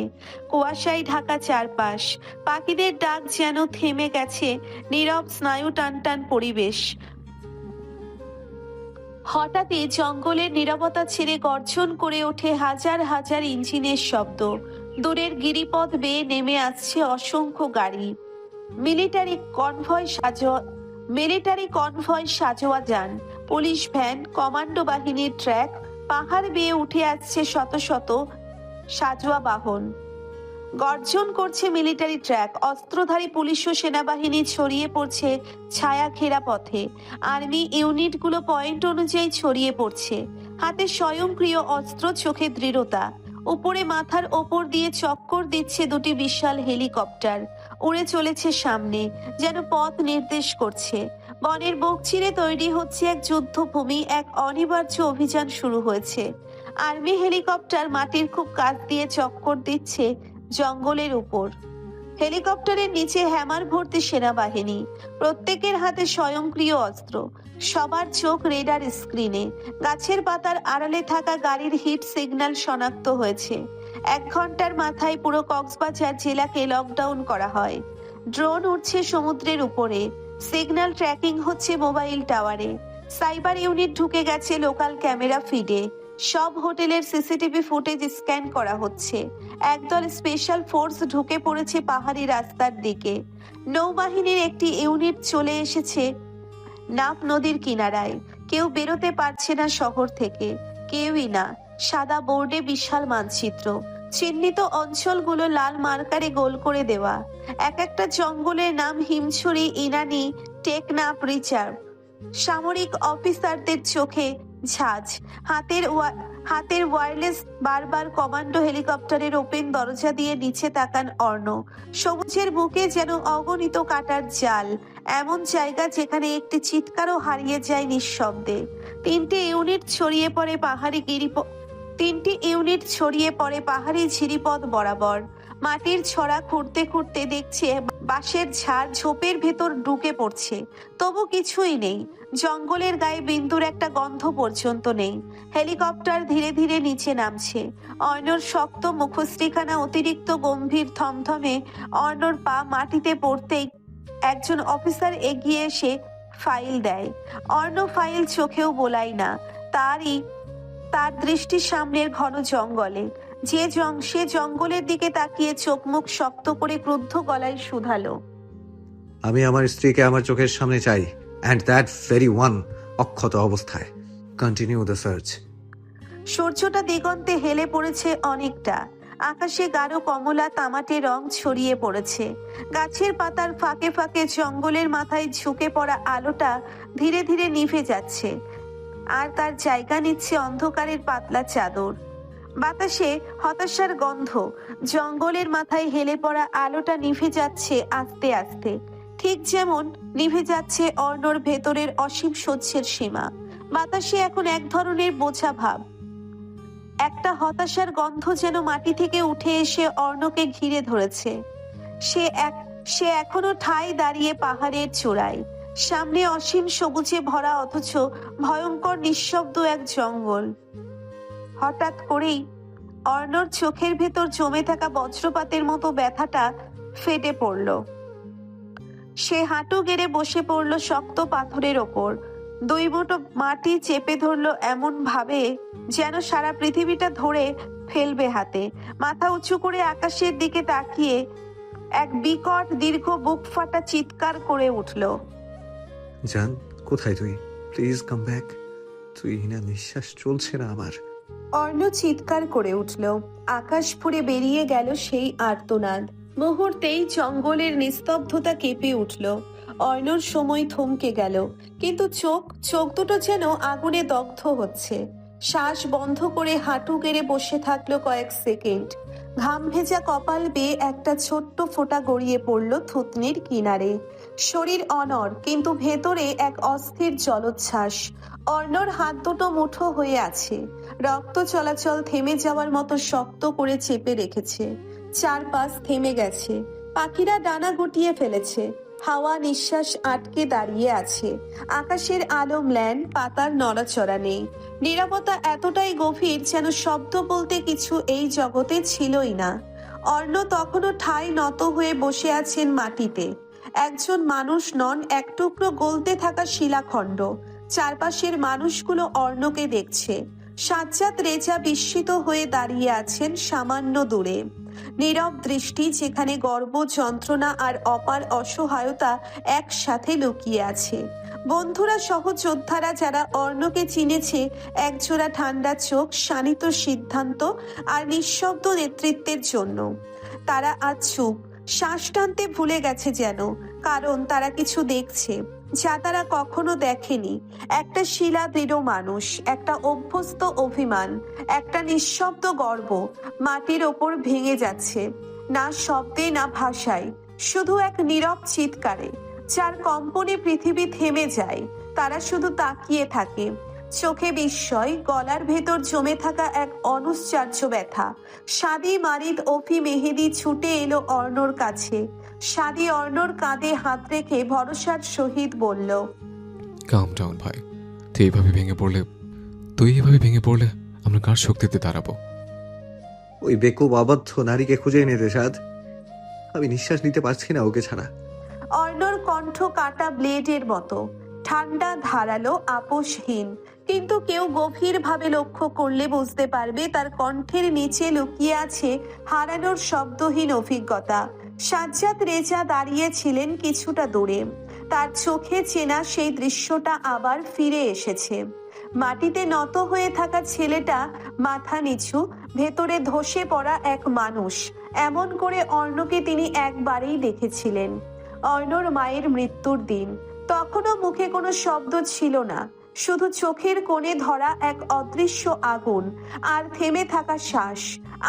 কুয়াশায় ঢাকা চারপাশ, পাখিদের ডাক যেন থেমে গেছে, নীরব স্নায়ু টানটান পরিবেশ। হঠাৎই জঙ্গলের নীরবতা ছেড়ে গর্জন করে ওঠে হাজার হাজার ইঞ্জিনের শব্দ। দূরের গিরিপথ বেয়ে নেমে আসছে অসংখ্য গাড়ি, মিলিটারি কনভয় সাজোয়া যান, পুলিশ ভ্যান, কমান্ডো বাহিনীর ট্র্যাক। পাহাড় বেয়ে উঠে আসছে শত শত সাজোয়া বাহন, গর্জন করছে মিলিটারি ট্র্যাক। অস্ত্রধারী পুলিশ ও সেনাবাহিনী ছড়িয়ে পড়ছে ছায়া ঘেরা পথে। আর্মি ইউনিটগুলো পয়েন্ট অনুযায়ী ছড়িয়ে পড়ছে, হাতে স্বয়ংক্রিয় অস্ত্র, চোখে দৃঢ়তা। উপরে মাথার ওপর দিয়ে চক্কর দিচ্ছে দুটি বিশাল হেলিকপ্টার, উড়ে চলেছে সামনে, যেন পথ নির্দেশ করছে। বনের বুক চিরে তৈরি হচ্ছে এক যুদ্ধভূমি, এক অনিবার্য অভিযান শুরু হয়েছে। আর্মি হেলিকপ্টার মাটির খুব কাছ দিয়ে চক্কর দিচ্ছে জঙ্গলের উপর। হেলিকপ্টারের নিচে হ্যামার ভর্তি সেনাবাহিনী, প্রত্যেকের হাতে স্বয়ংক্রিয় অস্ত্র। সবার চোখ রেডার স্ক্রিনে। গাছের পাতার আড়ালে থাকা গাড়ির হিট সিগন্যাল শনাক্ত হয়েছে। 1 ঘন্টার মাথায় পুরো কক্সবাজার জেলাকে লকডাউন করা হয়। ড্রোন উঠছে সমুদ্রের উপরে, সিগন্যাল ট্র্যাকিং হচ্ছে মোবাইল টাওয়ারে। সাইবার ইউনিট ঢুকে গেছে লোকাল ক্যামেরা ফিডে। সব হোটেলের সিসিটিভি ফুটেজ স্ক্যান করা হচ্ছে। একদল স্পেশাল ফোর্স ঢুকে পড়েছে পাহাড়ি রাস্তার দিকে। নৌবাহিনীর একটি ইউনিট চলে এসেছে নাফ নদীর কিনারায়। কেউ বেরোতে পারছে না শহর থেকে, কেউই না। সাদা বোর্ডে বিশাল মানচিত্র, চিহ্নিত অঞ্চলগুলো লাল মার্কারে গোল করে দেওয়া। এক একটা জঙ্গলের নাম হিমছড়ি, ইনানি, টেকনাফ রিজার্ভ। সামরিক অফিসারদের চোখে ঝাঁজ, হাতের ওয়্যারলেস। বারবার কমান্ডো হেলিকপ্টারের ওপেন দরজা দিয়ে নিচে তাকান অর্ণ। সবুজের বুকে যেন অগণিত কাটার জাল, এমন জায়গা যেখানে একটি চিৎকারও হারিয়ে যায় নিঃশব্দে। 3টে ইউনিট ছড়িয়ে পড়ে পাহাড়ি ঝিরিপথ বরাবর। মাটির ছড়া খুঁড়তে খুঁড়তে দেখছে বাঁশের ঝাড় ঝোপের ভেতর ঢুকে পড়ছে, তবু কিছুই নেই। জঙ্গলের গায়ে বিন্দুর একটা গন্ধ পর্যন্ত নেই। হেলিকপ্টার ধীরে ধীরে নিচে নামছে। অর্ণর শক্ত মুখশ্রীখানা অতিরিক্ত গম্ভীর, থমথমে। অর্ণর পা মাটিতে পড়তেই একজন অফিসার এগিয়ে এসে ফাইল দেয়। অর্ণ ফাইল চোখেও বোলায় না। তার দৃষ্টি সামনের ঘন জঙ্গলে। সে জঙ্গলের দিকে তাকিয়ে চোখ মুখ শক্ত করে ক্রুদ্ধ গলায় শুধালো, আমি আমার স্ত্রীকে আমার চোখের সামনে চাই, অ্যান্ড দ্যাট ভেরি ওয়ান, অক্ষত অবস্থায়। Continue the search. সূর্যটা দিগন্তে হেলে পড়েছে অনেকটা। আকাশে গাঢ় কমলা তামাটে রং ছড়িয়ে পড়েছে। গাছের পাতার ফাঁকে ফাঁকে জঙ্গলের মাথায় ঝুঁকে পড়া আলোটা ধীরে ধীরে নিভে যাচ্ছে, আর তার জায়গা নিচ্ছে অন্ধকারের পাতলা চাদর। বাতাসে হতাশার গন্ধ। জঙ্গলের মাথায় হেলে পড়া আলোটা নিভে যাচ্ছে আস্তে আস্তে, ঠিক যেমন নিভে যাচ্ছে অর্ণর ভেতরের অসীম সহ্যের সীমা। বাতাসে এখন এক ধরনের বোঝা ভাব, একটা হতাশার গন্ধ যেন মাটি থেকে উঠে এসে অর্ণকে ঘিরে ধরেছে। সে এখনো ঠায় দাঁড়িয়ে পাহাড়ের চূড়ায়। সামনে অসীম সবুজে ভরা অথচ ভয়ঙ্কর নিঃশব্দ এক জঙ্গল। হঠাৎ করেই অর্ণর চোখের ভেতর জমে থাকা বজ্রপাতের মতো ব্যথাটা ফেটে পড়ল। সে হাঁটু গেড়ে বসে পড়ল শক্ত পাথরের ওপর। 2 মুঠো মাটি চেপে ধরল এমন ভাবে যেন সারা পৃথিবীটা ধরে ফেলবে হাতে। মাথা উঁচু করে আকাশের দিকে তাকিয়ে এক বিকট দীর্ঘ বুক ফাটা চিৎকার করে উঠল, জান, কোথায় তুই? Please come back. তুই না, নিঃশ্বাস চলছে না আমার। অর্ণ চিৎকার করে উঠল। আকাশ ফুঁড়ে বেরিয়ে গেল সেই আর্তনাদ। মুহূর্তেই জঙ্গলের নিস্তব্ধতা কেঁপে উঠল। অর্ণর সময় থমকে গেল, কিন্তু চোখ দুটো যেন আগুনে দগ্ধ হচ্ছে। শ্বাস বন্ধ করে হাঁটু গেড়ে বসে থাকলো কয়েক সেকেন্ড। ঘাম ভেজা কপাল বেয়ে একটা ছোট্ট ফোঁটা গড়িয়ে পড়ল থুতনির কিনারে। শরীর অনড়, কিন্তু ভেতরে এক অস্থির জলোচ্ছ্বাস। অর্ণর হাত দুটো মুঠো হয়ে আছে, রক্ত চলাচল থেমে যাওয়ার মতো শক্ত করে চেপে রেখেছে। চারপাশ থেমে গেছে, পাখিরা ডানা গুটিয়ে ফেলেছে, হাওয়া নিঃশ্বাস আটকে দাঁড়িয়ে আছে। আকাশের আলো ম্লান, পাতার নড়াচড়া নেই। নীরবতা এতটাই গভীর যেন শব্দ বলতে কিছু এই জগতে ছিলই না। অর্ণ তখনও ঠায় নত হয়ে বসে আছেন মাটিতে। একজন মানুষ নন, এক টুকরো গলতে থাকা শিলাখণ্ড। চারপাশের মানুষগুলো অর্ণকে দেখছে। সাজ্জাদ রেজা বিস্মিত হয়ে দাঁড়িয়ে আছেন সামান্য দূরে। নীরব দৃষ্টি, যেখানে গর্ব, যন্ত্রণা আর অপার অসহায়তা একসাথে লুকিয়ে আছে। বন্ধুরা সহ যোদ্ধারা যারা অর্ণকে চিনেছে, একজোড়া ঠান্ডা চোখ, শানিত সিদ্ধান্ত আর নিঃশব্দ নেতৃত্বের জন্য। তারা আজ চুপ, শ্বাস টানতে ভুলে গেছে যেন, কারণ তারা কিছু দেখছে যা তারা কখনো দেখেনি। একটা শিলা দৃঢ় মানুষ, একটা অভ্যস্ত অভিমান, একটা নিঃশব্দ গর্ব মাটির ওপর ভেঙে যাচ্ছে, না শব্দে না ভাষায়, শুধু এক নীরব চিৎকারে, যার কম্পনে পৃথিবী থেমে যায়। তারা শুধু তাকিয়ে থাকে, চোখে বিস্ময়, গলার ভেতর জমে থাকা এক অনুচ্চার্য ব্যথা। সাদি, মারিদ, অফি, মেহেদি ছুটে এলো অর্ণর কাছে। সাদি অর্ণর কাঁধে হাত রেখে ভরসার সহিত বলল, কাম ডাউন ভাই, তুই এইভাবে ভেঙে পড়লে আমরা কার শক্তিতে দাঁড়াবো? ওই বেকুব অবাধ্য নারীকে খুঁজে এনে দে সাদ। আমি নিঃশ্বাস নিতে পারছি না ওকে ছাড়া। অর্ণর কণ্ঠ কাটা ব্লেডের মতো, ঠান্ডা, ধারালো, আপোষহীন। কিন্তু কেউ গভীরভাবে লক্ষ্য করলে বুঝতে পারবে তার কণ্ঠের নিচে লুকিয়ে আছে হারানোর শব্দহীন অভিজ্ঞতা। সাজ্জাদ রেজা দাঁড়িয়েছিলেন কিছুটা দূরে। তার চোখে চেনা সেই দৃশ্যটা আবার ফিরে এসেছে। মাটিতে নত হয়ে থাকা ছেলেটা, মাথা নিচু, ভেতরে ধসে পড়া এক মানুষ। এমন করে অর্ণকে তিনি একবারেই দেখেছিলেন, অর্ণর মায়ের মৃত্যুর দিন। তখনও মুখে কোনো শব্দ ছিল না, শুধু চোখের কোণে ধরা এক অদৃশ্য আগুন আর থেমে থাকা শ্বাস।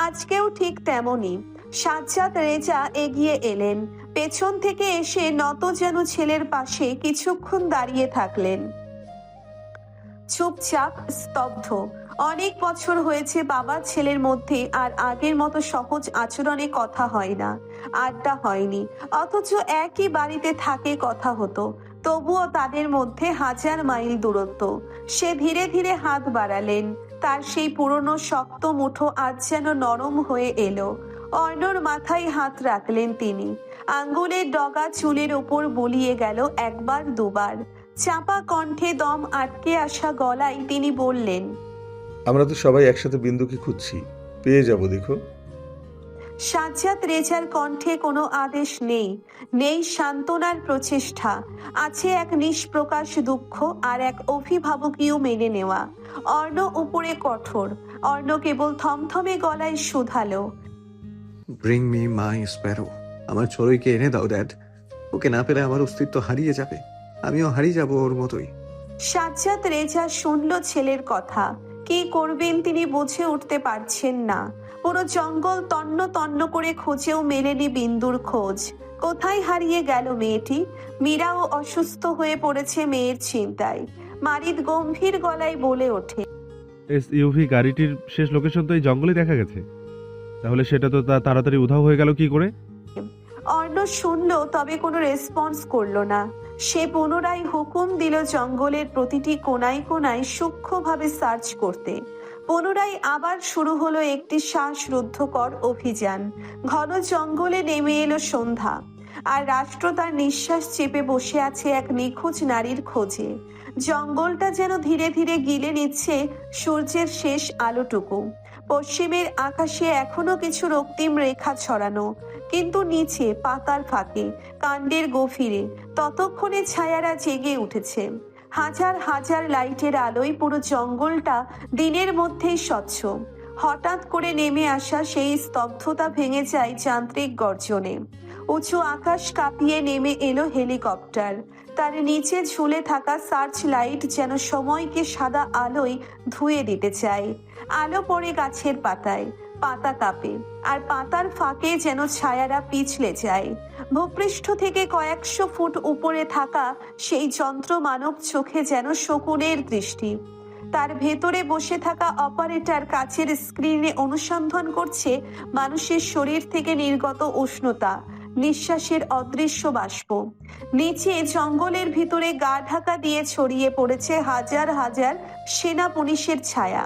আজকেও ঠিক তেমনই। সাজ্জাদ রেজা এগিয়ে এলেন, পেছন থেকে এসে নত যেন ছেলের পাশে কিছুক্ষণ দাঁড়িয়ে থাকলেন। চুপচাপ, স্তব্ধ। অনেক বছর হয়েছে বাবা ছেলের মধ্যে আর আগের মতো সহজ আচরণে কথা হয় না, আড্ডা হয়নি। অথচ একই বাড়িতে থাকে, কথা হতো। তবুও তাদের মধ্যে 1000 মাইল দূরত্ব। সে ধীরে ধীরে হাত বাড়ালেন, তার সেই পুরনো শক্ত মুঠো আজ যেন নরম হয়ে এলো। অর্ণর মাথায় হাত রাখলেন তিনি। আঙ্গুলের ডগা চুলের ওপর বলিয়ে গেল একবার দুবার। চাপা কণ্ঠে, দম আটকে আসা গলায় তিনি বললেন, আমরা তো সবাই একসাথে বিন্দুকে খুঁজছি, পেয়ে যাব দেখো। সাজ্জাদ রেজার কণ্ঠে কোনো আদেশ নেই, নেই সান্ত্বনার প্রচেষ্টা। আছে এক নিষ্প্রকাশ দুঃখ আর এক অভিভাবকীয় মেনে নেওয়া। অর্ণ উপরে কঠোর, অর্ণ কেবল থমথমে গলায় শুধালো, ব্রিং মি মাই স্প্যারো। আমার চড়ুইকে এনে দাও ড্যাড। ওকে না পেলে আমার অস্তিত্ব হারিয়ে যাবে, আমিও হারিয়ে যাব ওর মতোই। সাজ্জাদ রেজা শুনল ছেলের কথা। কি করবেন তিনি বুঝে উঠতে পারছেন না। পুরো জঙ্গল তন্ন তন্ন করে খুঁজেও মেলেনি বিন্দুর খোঁজ। কোথায় হারিয়ে গেল মেয়েটি? মীরাও অসুস্থ হয়ে পড়েছে মেয়ের চিন্তায়। মারিদ গম্ভীর গলায় বলে ওঠে, এসইউভি গাড়িটির শেষ লোকেশন তো এই জঙ্গলে দেখা গেছে, তাহলে সেটা তো তাড়াতাড়ি উধাও হয়ে গেল কি করে? অর্ণ শুনলো, তবে কোনো রেসপন্স করলো না। সে পুনরায় হুকুম দিল জঙ্গলের প্রতিটি কোনায় কোনায় সূক্ষ্মভাবে সার্চ করতে। পুনরায় আবার শুরু হলো একটি শ্বাসরুদ্ধকর অভিযান। ঘন জঙ্গলে নেমে এলো সন্ধ্যা, আর রাষ্ট্র তার নিঃশ্বাস চেপে বসে আছে এক নিখোঁজ নারীর খোঁজে। জঙ্গলটা যেন ধীরে ধীরে গিলে নিচ্ছে সূর্যের শেষ আলোটুকু। পশ্চিমের আকাশে এখনো কিছু রক্তিম রেখা ছড়ানো, কিন্তু নিচে পাতার ফাঁকে, কাণ্ডের গভীরে ততক্ষণে ছায়ারা জেগে উঠেছে। 1000 লাইটের আলোয় পুরো জঙ্গলটা দিনের মধ্যেই স্বচ্ছ। হঠাৎ করে নেমে আসা সেই স্তব্ধতা ভেঙে যায় যান্ত্রিক গর্জনে। উঁচু আকাশ কাঁপিয়ে নেমে এলো হেলিকপ্টার। তার নিচে ঝুলে থাকা সার্চ লাইট যেন সময়কে সাদা আলোয় ধুয়ে দিতে চায়। আলো পড়ে গাছের পাতায়, পাতা কাঁপে, আর পাতার ফাঁকে যেন ছায়ারা পিছলে যায়। ভূপৃষ্ঠ থেকে কয়েকশো ফুট উপরে থাকা সেই যন্ত্র মানব চোখে যেন শকুনের দৃষ্টি। তার ভেতরে বসে থাকা অপারেটর কাছের স্ক্রিনে অনুসন্ধান করছে মানুষের শরীর থেকে নির্গত উষ্ণতা, নিঃশ্বাসের অদৃশ্য বাষ্প। নিচে জঙ্গলের ভিতরে গা ঢাকা দিয়ে ছড়িয়ে পড়েছে হাজার হাজার সেনা পুলিশের ছায়া।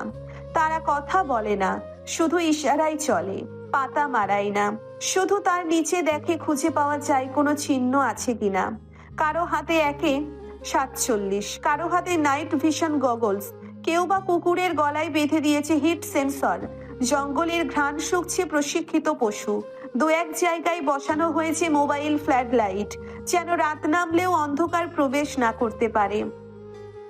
তারা কথা বলে না, শুধু ইশারাই চলে, পাতা মারাই না, শুধু তার নিচে দেখে খুঁজে পাওয়া যায় কোনো চিহ্ন আছে কিনা। কারো হাতে একে 47, কারো হাতে নাইট ভিশন গগলস, কেউ বা কুকুরের গলায় বেঁধে দিয়েছে হিট সেন্সর। জঙ্গলের ঘ্রাণ শুকছে প্রশিক্ষিত পশু। দু এক জায়গায় বসানো হয়েছে মোবাইল ফ্ল্যাড লাইট, যেন রাত নামলেও অন্ধকার প্রবেশ না করতে পারে।